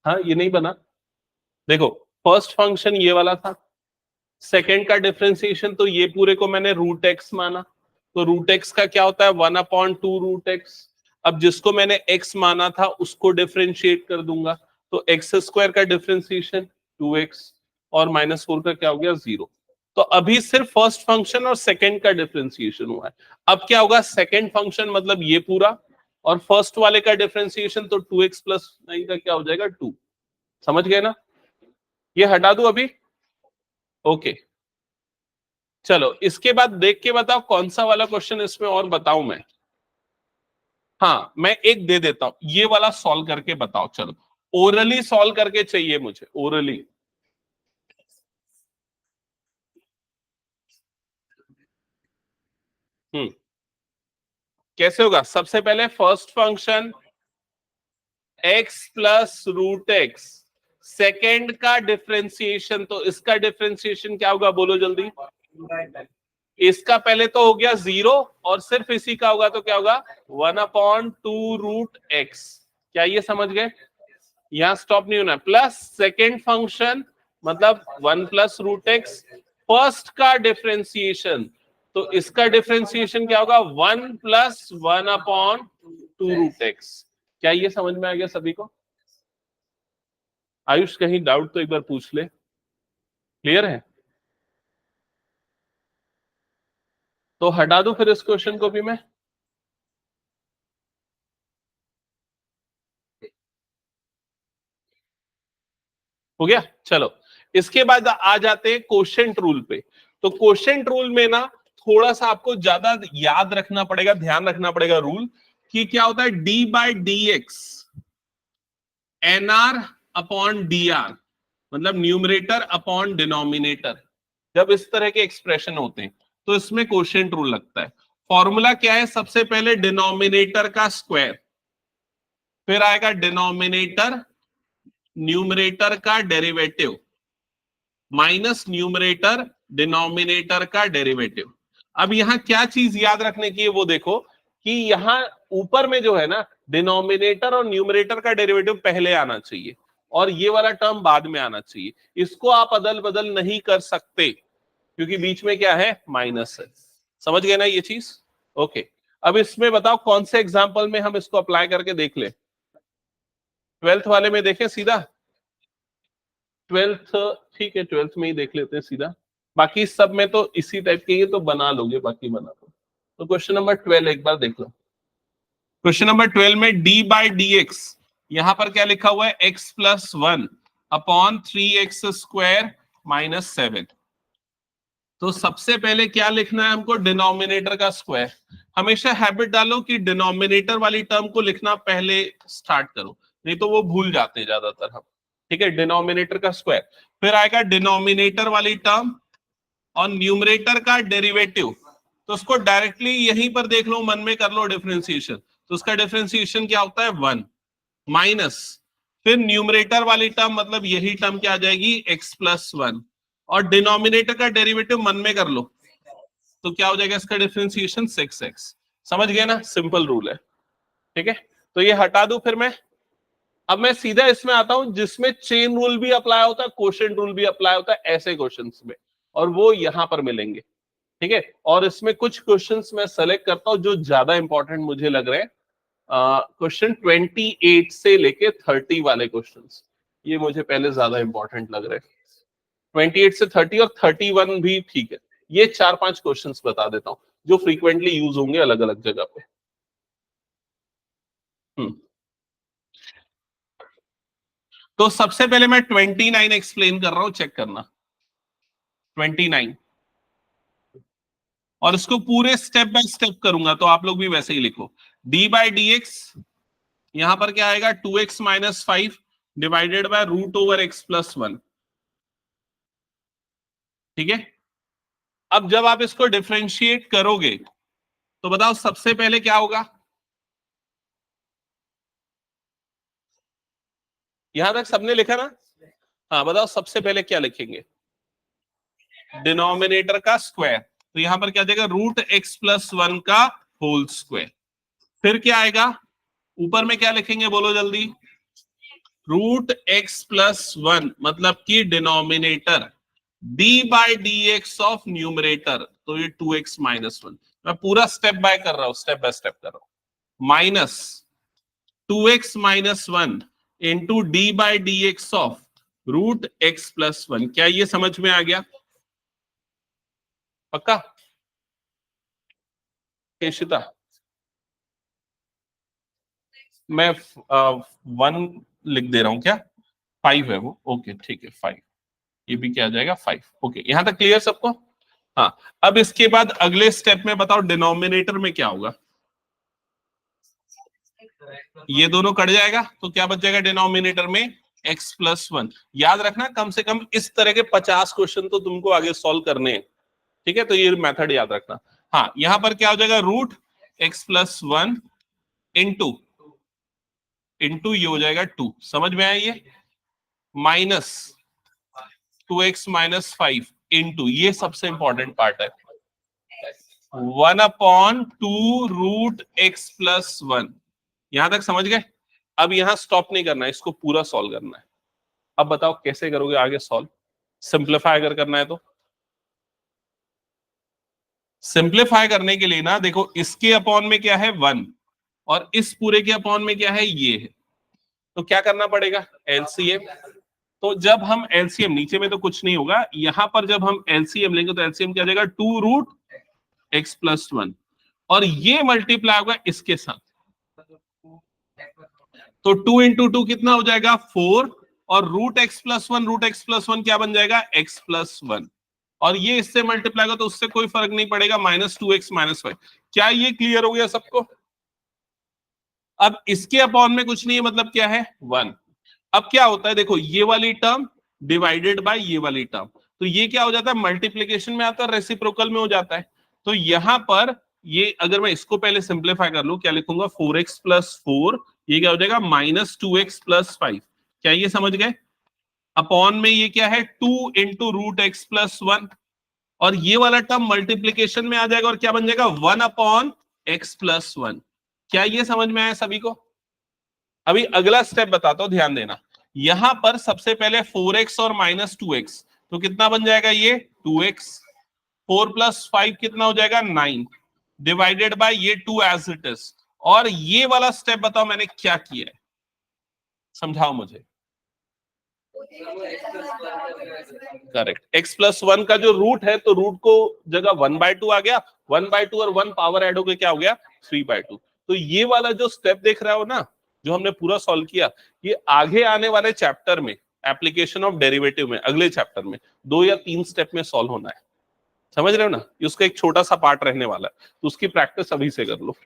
हाँ ये नहीं बना। देखो फर्स्ट फंक्शन ये वाला था, सेकंड का डिफरेंशिएशन तो ये पूरे को मैंने रूट एक्स माना, तो रूट एक्स का क्या होता है 1/2 रूट एक्स। अब जिसको मैंने एक्स माना था उसको डिफरेंशिएट कर दूंगा, तो एक्स स्क्वायर का डिफरेंशिएशन 2x और -4 का क्या हो गया 0। तो अभी सिर्फ फर्स्ट फंक्शन और सेकंड का डिफरेंशिएशन हुआ है। अब क्या होगा सेकंड फंक्शन मतलब ये पूरा, और फर्स्ट वाले का डिफरेंशिएशन तो 2x प्लस 9 का क्या हो जाएगा 2। समझ गए ना? ये हटा दूं अभी? ओके चलो इसके बाद देख के बताओ कौन सा वाला क्वेश्चन इसमें और बताऊं मैं। हाँ मैं एक दे देता हूं, ये वाला सॉल्व करके बताओ। चलो ओरली सॉल्व करके चाहिए मुझे, ओरली। कैसे होगा? सबसे पहले first function x plus root x, second का डिफरेंशिएशन, तो इसका डिफरेंशिएशन क्या होगा बोलो जल्दी। इसका पहले तो हो गया 0 और सिर्फ इसी का होगा तो क्या होगा 1/2 रूट एक्स। क्या ये समझ गए? यहां स्टॉप नहीं होना, प्लस सेकेंड फंक्शन मतलब 1 प्लस रूट एक्स, फर्स्ट का डिफरेंशिएशन तो इसका डिफरेंशिएशन क्या होगा 1 प्लस 1/2 रूट एक्स। क्या ये समझ में आ गया सभी को? आयुष कहीं डाउट तो एक बार पूछ ले। क्लियर है? तो हटा दो फिर इस क्वेश्चन को भी मैं। हो गया? चलो इसके बाद आ जाते हैं क्वोशिएंट रूल पे। तो क्वोशिएंट रूल में ना थोड़ा सा आपको ज्यादा याद रखना पड़ेगा, ध्यान रखना पड़ेगा रूल कि क्या होता है d/dx nr अपॉन dr, मतलब न्यूमरेटर अपॉन डिनोमिनेटर। जब इस तरह के एक्सप्रेशन होते हैं तो इसमें क्वोशिएंट रूल लगता है। फॉर्मूला क्या है? सबसे पहले डिनोमिनेटर का स्क्वायर, फिर आएगा डिनोमिनेटर न्यूमरेटर का डेरिवेटिव माइनस न्यूमरेटर डिनोमिनेटर का डेरिवेटिव। अब यहां क्या चीज याद रखने की है वो देखो कि यहां ऊपर में जो है ना डिनोमिनेटर और न्यूमरेटर का डेरिवेटिव पहले आना चाहिए और ये वाला टर्म बाद में आना चाहिए। इसको आप अदल बदल नहीं कर सकते क्योंकि बीच में क्या है माइनस है। समझ गए ना ये चीज? ओके अब इसमें बताओ कौन से एग्जाम्पल में हम इसको अप्लाई करके देख ले। 12th वाले में देखें सीधा। 12th ठीक है, 12th में ही देख लेते हैं सीधा, बाकी सब में तो इसी टाइप के ही तो बना लोगे, बाकी बना लो। तो क्वेश्चन नंबर 12 एक बार देख लो। क्वेश्चन नंबर 12 में d/dx, यहां पर क्या लिखा हुआ है x plus 1 upon 3x square minus 7। तो सबसे पहले क्या लिखना है हमको? डिनोमिनेटर का स्क्वायर। हमेशा हैबिट डालो कि डिनोमिनेटर वाली टर्म को लिखना पहले स्टार्ट करो, नहीं तो वो भूल जाते हैं ज्यादातर हम। ठीक है, डिनोमिनेटर का स्क्वायर, फिर आएगा डिनोमिनेटर वाली टर्म और न्यूमरेटर का डेरिवेटिव। तो उसको डायरेक्टली यहीं पर देख लो, मन में कर लो डिफरेंशिएशन। तो उसका डिफरेंशिएशन क्या होता है 1 माइनस, फिर न्यूमरेटर वाली टर्म मतलब यही टर्म क्या आ जाएगी x प्लस 1, और डिनोमिनेटर का डेरिवेटिव मन में कर लो तो क्या हो जाएगा इसका डिफरेंशिएशन 6x। समझ गए ना? सिंपल रूल है। ठीक है, तो ये हटा दूं फिर मैं। अब मैं सीधा इसमें आता हूं जिसमें चेन रूल भी अप्लाई होता है, क्वोशिएंट रूल भी अप्लाई होता है, ऐसे क्वेश्चंस में, और वो यहां पर मिलेंगे। ठीक है, और इसमें कुछ क्वेश्चंस मैं सेलेक्ट करता हूं जो ज्यादा इंपॉर्टेंट मुझे लग रहे हैं। क्वेश्चन 28 से लेके 30 वाले क्वेश्चंस, ये मुझे पहले ज्यादा इंपॉर्टेंट लग रहे हैं। 28 से 30 और 31 भी ठीक है। ये 4-5 क्वेश्चंस बता देता हूं जो फ्रीक्वेंटली यूज होंगे अलग अलग जगह पे। हम्म तो सबसे पहले मैं 29 एक्सप्लेन कर रहा हूं, चेक करना। 29, और इसको पूरे स्टेप बाय स्टेप करूंगा, तो आप लोग भी वैसे ही लिखो। डी बाई डी एक्स, यहां पर क्या आएगा, 2x-5 divided by root over x+1। ठीक है, अब जब आप इसको डिफरेंशिएट करोगे तो बताओ सबसे पहले क्या होगा। यहां तक सबने लिखा ना? हाँ, बताओ सबसे पहले क्या लिखेंगे, डिनोमिनेटर का स्क्वायर। तो यहां पर क्या जाएगा, √x+1 का होल स्क्वायर। फिर क्या आएगा, ऊपर में क्या लिखेंगे बोलो जल्दी, √x+1 मतलब कि denominator, d by d x of numerator, तो ये 2x-1। मैं पूरा स्टेप बाय कर रहा हूं, स्टेप बाय स्टेप कर रहा हूं। Minus 2x-1 into D by d x of √x+1। क्या ये समझ में आ गया? पक्का? केशिता, मैं 1 लिख दे रहा हूं क्या, 5 है वो, ओके ठीक है 5। ये भी क्या आ जाएगा 5। ओके, यहां तक क्लियर सबको? हाँ, अब इसके बाद अगले स्टेप में बताओ डिनोमिनेटर में क्या होगा। ये दोनों कट जाएगा तो क्या बच जाएगा डिनोमिनेटर में, x+1। याद रखना, कम से कम इस तरह के 50 क्वेश्चन तो तुमको आगे सॉल्व करने हैं। ठीक है, तो ये मेथड याद रखना। हाँ, यहां पर क्या हो जाएगा, √x+1 इंटू इंटू ये हो जाएगा 2, समझ में आया ये, माइनस 2x-5 इंटू, ये सबसे इंपॉर्टेंट पार्ट है, 1/2 √x+1। यहां तक समझ गए? अब यहां स्टॉप नहीं करना है, इसको पूरा सॉल्व करना है। अब बताओ कैसे करोगे आगे सॉल्व, सिंप्लीफाई अगर करना है तो। सिंप्लीफाई करने के लिए ना देखो, इसके अपॉन में क्या है 1, और इस पूरे के अपॉन में क्या है, ये है। तो क्या करना पड़ेगा, एलसीएम। तो जब हम एलसीएम, नीचे में तो कुछ नहीं होगा, यहां पर जब हम एलसीएम लेंगे तो एलसीएम क्या जाएगा, 2√x+1, और ये मल्टीप्लाई होगा इसके साथ, तो 2 × 2 कितना हो जाएगा 4, और √x+1 क्या बन जाएगा, x+1, और ये इससे मल्टीप्लाई होगा तो उससे कोई फर्क नहीं पड़ेगा, -2x-5। क्या ये क्लियर हो गया सबको? अब इसके अपॉन में कुछ नहीं है, मतलब क्या है 1। अब क्या होता है देखो, ये वाली टर्म डिवाइडेड बाय ये वाली टर्म, तो ये क्या हो जाता है, मल्टीप्लीकेशन में आता है, रेसिप्रोकल में हो जाता है। तो यहां पर ये अगर मैं इसको पहले सिंप्लीफाई कर लूं, क्या लिखूंगा, 4x+4, ये क्या हो जाएगा, -2x+5। क्या ये समझ गए? अपॉन में ये क्या है, 2 × √x+1, और ये वाला टर्म मल्टीप्लीकेशन में आ जाएगा और क्या बन जाएगा, 1/x+1। क्या ये समझ में आया सभी को? अभी अगला स्टेप बताता हूं, ध्यान देना। यहां पर सबसे पहले 4x और -2x, तो कितना बन जाएगा ये 2x, 4+5 कितना हो जाएगा 9, डिवाइडेड बाय ये 2 एज इट इज। और ये वाला स्टेप बताओ मैंने क्या किया है, समझाओ मुझे। करेक्ट, x+1 का जो रूट है, तो रूट को जगह 1/2 आ गया, 1/2 और 1 पावर ऐड हो गया, क्या हो गया 3/2। तो ये वाला जो स्टेप देख रहा हो ना, जो हमने पूरा सॉल्व किया, ये आगे आने वाले चैप्टर में, एप्लीकेशन ऑफ डेरिवेटिव में, अगले चैप्टर में 2 या 3 स्टेप में सॉल्व होना है। समझ रहे हो ना, ये उसका एक छोटा सा पार्ट रहने वाला है, तो उसकी प्रैक्टिस अभी से कर लो।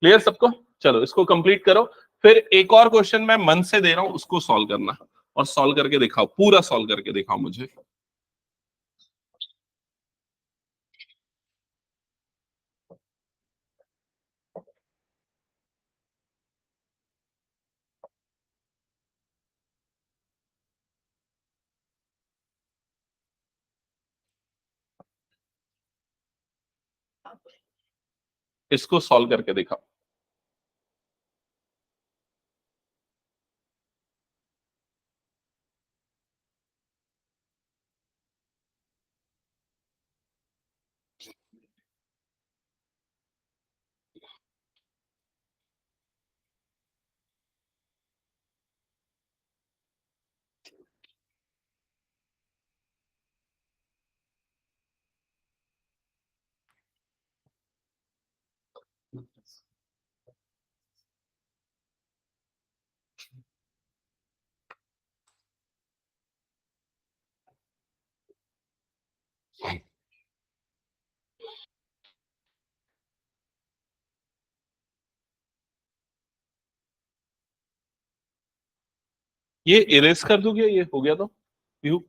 क्लियर सबको? चलो इसको कंप्लीट करो। फिर एक और क्वेश्चन मैं मन से दे रहा हूं, उसको सॉल्व करना, और सॉल्व करके दिखाओ, पूरा सॉल्व करके दिखाओ मुझे। इसको सॉल्व करके दिखाओ। ये इरेज कर दूं क्या? ये हो गया तो यू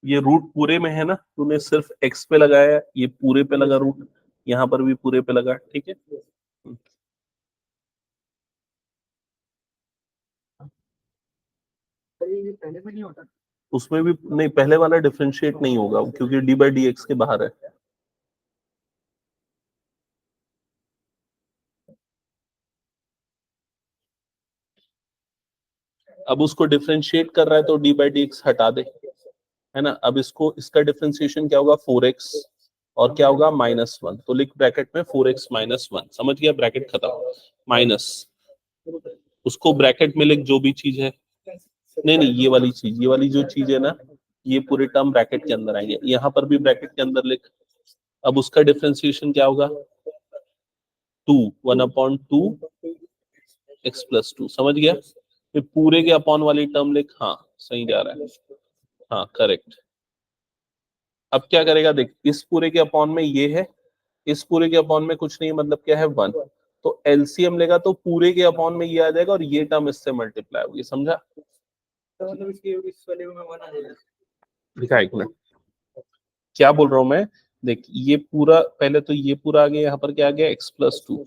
ये रूट पूरे में है ना, तूने सिर्फ एक्स पे लगाया, ये पूरे पे लगा रूट, यहाँ पर भी पूरे पे लगा, ठीक है। ये पहले में नहीं होता। उसमें भी नहीं, पहले वाला डिफरेंशिएट नहीं होगा क्योंकि डी बाई डी एक्स के बाहर है। अब उसको डिफरेंशिएट कर रहा है तो डी बाई डी एक्स हटा दे, है ना। अब इसको, इसका डिफरेंशिएशन क्या होगा, 4x और क्या होगा -1, तो लिख ब्रैकेट में 4x -1, समझ गया, ब्रैकेट खत्म, माइनस, उसको ब्रैकेट में लिख जो भी चीज है, नहीं नहीं ये वाली चीज, ये वाली जो चीज है ना, ये पूरे टर्म ब्रैकेट के अंदर आएंगे, यहाँ पर भी ब्रैकेट के अंदर लिख। अब उसका डिफरेंशिएशन क्या होगा, 2, 1/2 x+2, समझ गया। फिर पूरे के अपॉन वाली टर्म लिख, हाँ सही जा रहा है, हाँ करेक्ट। अब क्या करेगा देख, इस पूरे के अपॉन में ये है, इस पूरे के अपॉन में कुछ नहीं, मतलब क्या है 1, तो एलसीएम लेगा तो पूरे के अपॉन में ये आ जाएगा और ये टर्म इससे मल्टीप्लाई होगी, समझा। तो मतलब इसके इस वाले में 1 आ जाएगा। दिखा एक मिनट, क्या बोल रहा हूं मैं, देख ये पूरा, पहले तो ये पूरा आ गया, यहाँ पर क्या आ गया x+2,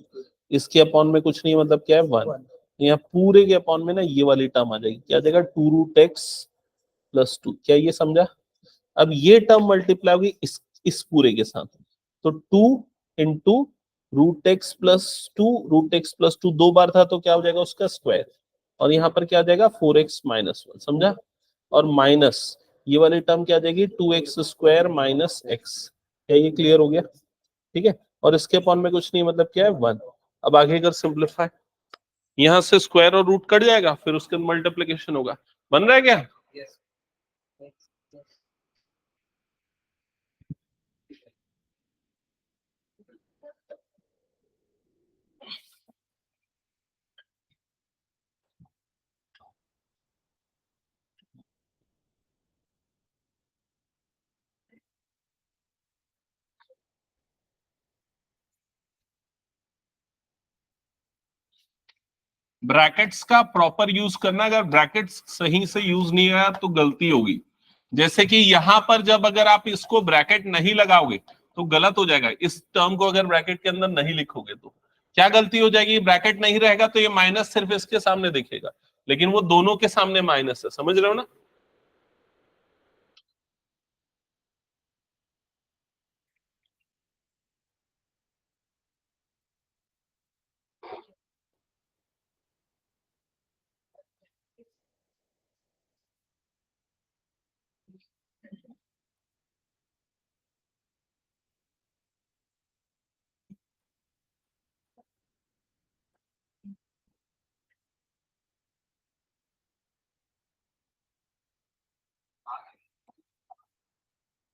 इसके अपॉन में कुछ नहीं, मतलब क्या है 1, यहाँ पूरे के अपॉन में ना ये वाली टर्म आ जाएगी, क्या आ जाएगा 2√x+2, क्या ये समझा। अब ये टर्म मल्टीप्लाई होगी इस पूरे के साथ, तो 2 इंटू √x+2, √x+2 दो बार था तो क्या हो जाएगा उसका स्क्वायर, और यहाँ पर क्या आ जाएगा 4x-1, समझा। और माइनस ये वाली टर्म क्या आ जाएगी 2x² - x, क्या ये क्लियर हो गया, ठीक है। और इसके अपॉन में कुछ नहीं, मतलब क्या है 1। अब आगे अगर सिंप्लीफाई, यहाँ से स्क्वायर और रूट कट जाएगा, फिर उसके मल्टीप्लिकेशन होगा, बन रहा है क्या। यस। ब्रैकेट्स का प्रॉपर यूज करना, अगर ब्रैकेट्स सही से यूज नहीं आया तो गलती होगी। जैसे कि यहां पर जब अगर आप इसको ब्रैकेट नहीं लगाओगे तो गलत हो जाएगा, इस टर्म को अगर ब्रैकेट के अंदर नहीं लिखोगे तो क्या गलती हो जाएगी, ब्रैकेट नहीं रहेगा तो ये माइनस सिर्फ इसके सामने दिखेगा, लेकिन वो दोनों के सामने माइनस है, समझ रहे हो ना।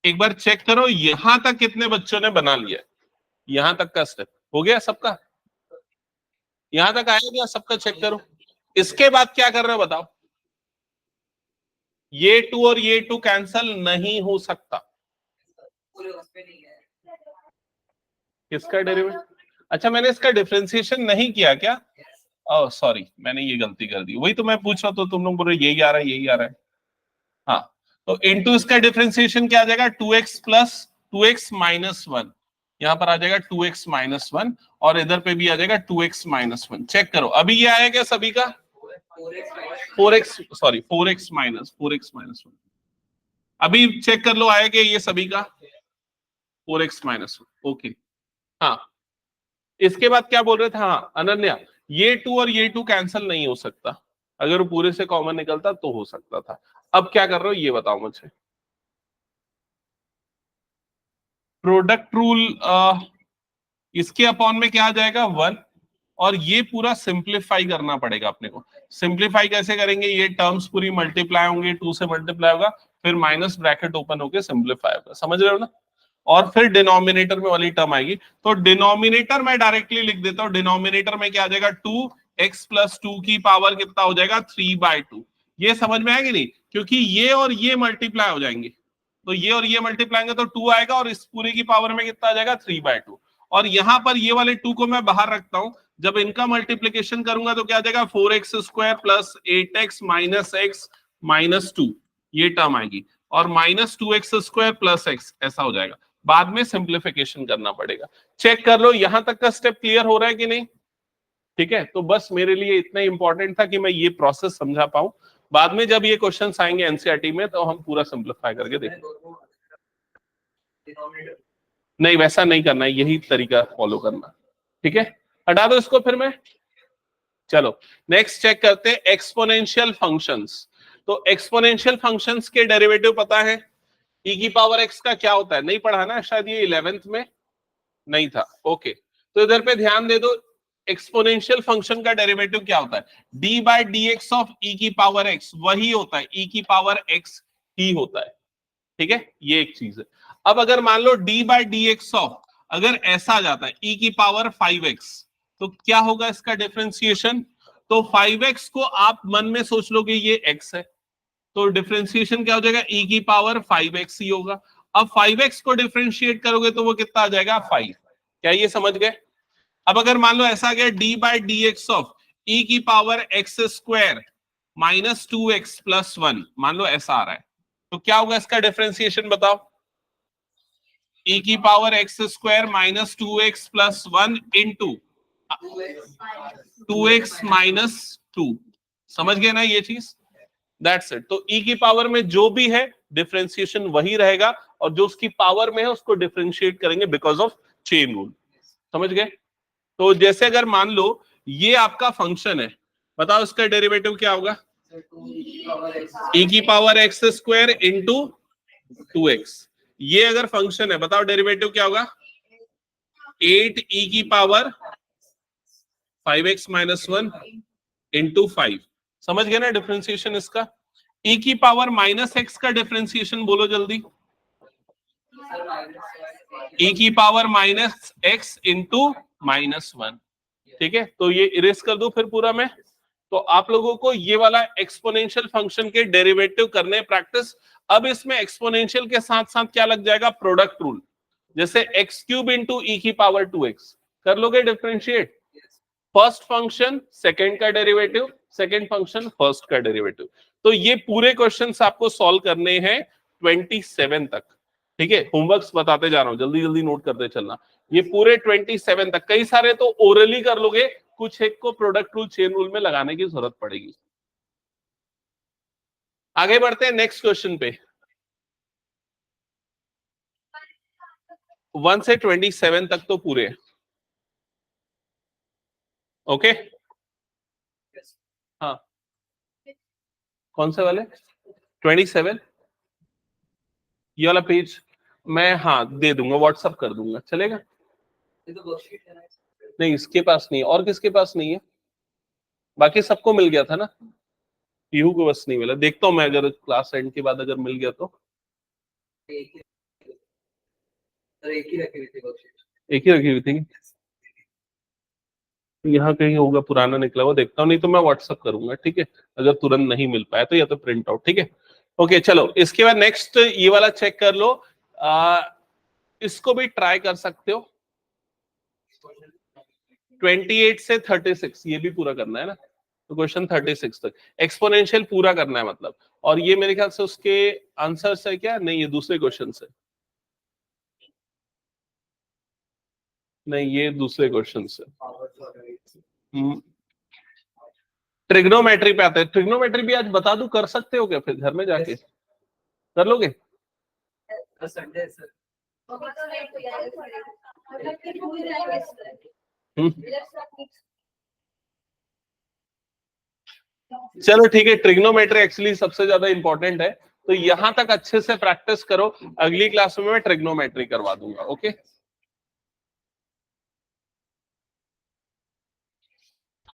एक बार चेक करो यहां तक कितने बच्चों ने बना लिया, यहां तक का स्टेप हो गया सबका, यहां तक आया गया सबका, चेक करो। इसके बाद क्या कर रहे हो बताओ, ये 2 और ये 2 कैंसल नहीं हो सकता, पूरे उस पे नहीं है। किसका डेरिवेटिव, अच्छा मैंने इसका डिफरेंशिएशन नहीं किया क्या, ओह सॉरी मैंने ये गलती कर दी, वही तो मैं पूछ रहा तो तुम लोग बोल रहे यही आ रहा है यही आ रहा है, हाँ। तो इनटू इसका डिफरेंशिएशन क्या आ जाएगा 2x प्लस 2x-1, यहां पर आ जाएगा 2x-1 और इधर पे भी आ जाएगा 2x-1, चेक करो अभी ये आया क्या सभी का 4x, सॉरी 4x-1, अभी चेक कर लो आया क्या ये सभी का 4x-1, ओके। हाँ इसके बाद क्या बोल रहे थे, हाँ अनन्या, ये 2 और ये 2 कैंसिल नहीं हो सकता, अगर वो पूरे से कॉमन निकलता तो हो सकता था। अब क्या कर रहे हो ये बताओ मुझे, प्रोडक्ट रूल, इसके अपॉन में क्या आ जाएगा 1, और ये पूरा सिंप्लीफाई करना पड़ेगा अपने को। सिंप्लीफाई कैसे करेंगे, ये टर्म्स पूरी मल्टीप्लाई होंगे, 2 से मल्टीप्लाई होगा, फिर माइनस ब्रैकेट ओपन होके सिंप्लीफाई होगा, समझ रहे हो ना। और फिर डिनोमिनेटर में वाली टर्म आएगी, तो डिनोमिनेटर में डायरेक्टली लिख देता हूं, डिनोमिनेटर में क्या आ जाएगा 2x + 2 की पावर कितना हो जाएगा 3/2। ये समझ में आएगी नहीं, क्योंकि ये और ये मल्टीप्लाई हो जाएंगे, तो ये और ये मल्टीप्लाई होंगे तो 2 आएगा और इस पूरे की पावर में कितना आ जाएगा 3/2। और यहां पर ये वाले 2 को मैं बाहर रखता हूं, जब इनका मल्टीप्लीकेशन करूंगा तो क्या आ जाएगा 4x² + 8x - x - 2, ये टर्म आएगी, और -2x² + x ऐसा हो जाएगा। बाद में सिंप्लीफिकेशन करना पड़ेगा। चेक कर लो यहां तक का स्टेप क्लियर हो रहा है कि नहीं। ठीक है, तो बस मेरे लिए इतना इंपॉर्टेंट था कि मैं ये प्रोसेस समझा पाऊं। बाद में जब ये क्वेश्चंस आएंगे एनसीईआरटी में तो हम पूरा सिंप्लीफाई करके देखेंगे। नहीं, वैसा नहीं करना है, यही तरीका फॉलो करना। ठीक है, हटा दो इसको फिर मैं। चलो नेक्स्ट चेक करते हैं एक्सपोनेंशियल फंक्शंस। तो एक्सपोनेंशियल फंक्शंस के डेरिवेटिव पता है, e की पावर x का क्या होता है, नहीं पढ़ा ना शायद, ये 11th में नहीं था। ओके, तो इधर पे ध्यान दे दो, एक्सपोनेंशियल फंक्शन का डेरिवेटिव क्या होता है, d/dx ऑफ e की पावर x, वही होता है e की पावर x ही होता है। ठीक है, ये एक चीज है। अब अगर मान लो d/dx ऑफ, अगर ऐसा आ जाता है e की पावर 5x, तो क्या होगा इसका डिफरेंशिएशन, तो 5x को आप मन में सोच लोगे ये x है, तो डिफरेंशिएशन क्या हो जाएगा e की पावर 5x ही होगा। अब 5x को डिफरेंशिएट करोगे तो वो कितना आ जाएगा 5। क्या ये समझ गए। अब अगर मान लो ऐसा आ गया d/dx ऑफ e की पावर x² - 2x + 1, मान लो ऐसा आ रहा है, तो क्या होगा इसका डिफरेंशिएशन बताओ, e की power x² - 2x + 1 into 2x - 2। समझ गए ना ये चीज, दैट्स इट। तो e की पावर में जो भी है डिफरेंशिएशन वही रहेगा, और जो उसकी पावर में है उसको डिफरेंशिएट करेंगे बिकॉज ऑफ चेन रूल। समझ गए। तो जैसे अगर मान लो ये आपका फंक्शन है, बताओ इसका डेरिवेटिव क्या होगा, e की पावर x² इंटू 2x। ये अगर फंक्शन है, बताओ डेरिवेटिव क्या होगा, 8e की पावर 5x - 1 इंटू 5। समझ गए ना डिफरेंशिएशन इसका। e की पावर -x का डिफरेंशिएशन बोलो जल्दी, e की पावर -x इंटू -1। ठीक है, तो ये इरेज कर दो फिर पूरा मैं। तो आप लोगों को ये वाला एक्सपोनेंशियल फंक्शन के डेरिवेटिव करने प्रैक्टिस। अब इसमें एक्सपोनेंशियल के साथ साथ क्या लग जाएगा, प्रोडक्ट रूल, जैसे x³ इंटू e की पावर 2x कर लोगे डिफरेंशिएट, फर्स्ट फंक्शन सेकंड का डेरिवेटिव, सेकंड फंक्शन फर्स्ट का डेरिवेटिव। तो ये पूरे क्वेश्चंस आपको सॉल्व करने हैं 27 तक। ठीक है, होमवर्क्स बताते जा रहा हूं, जल्दी जल्दी नोट करते चलना। ये पूरे 27 तक, कई सारे तो ओरली कर लोगे, कुछ एक को प्रोडक्ट रूल चेन रूल में लगाने की जरूरत पड़ेगी। आगे बढ़ते हैं नेक्स्ट क्वेश्चन पे। 1 से 27 तक तो पूरे। ओके, हाँ कौन से वाले 27, ये वाला पेज मैं हाँ दे दूंगा, व्हाट्सअप कर दूंगा, चलेगा। नहीं इसके पास नहीं है, और किसके पास नहीं है, बाकी सबको मिल गया था ना, पीहू को बस नहीं मिला। देखता हूँ मैं, अगर क्लास एंड के बाद अगर मिल गया तो। एक ही रखी हुई थी, यहाँ कहीं होगा पुराना निकला हुआ, देखता हूँ, नहीं तो मैं व्हाट्सअप करूंगा। ठीक है, अगर तुरंत नहीं मिल पाया तो या तो प्रिंट आउट। ठीक है, ओके चलो इसके बाद नेक्स्ट ये वाला चेक कर लो। इसको भी ट्राई कर सकते हो, 28 से 36 ये भी पूरा करना है ना, तो क्वेश्चन 36 तक एक्सपोनेंशियल पूरा करना है मतलब। और ये मेरे ख्याल से उसके आंसर्स है क्या, नहीं ये दूसरे क्वेश्चन से, नहीं ये दूसरे क्वेश्चन से। ट्रिग्नोमेट्री पे आते हैं, ट्रिग्नोमेट्री भी आज बता दूं, कर सकते हो क्या फिर घर में जाके कर लोगे। चलो ठीक है, ट्रिग्नोमेट्री एक्चुअली सबसे ज्यादा इंपॉर्टेंट है, तो यहां तक अच्छे से प्रैक्टिस करो, अगली क्लास में मैं ट्रिग्नोमेट्री करवा दूंगा। ओके।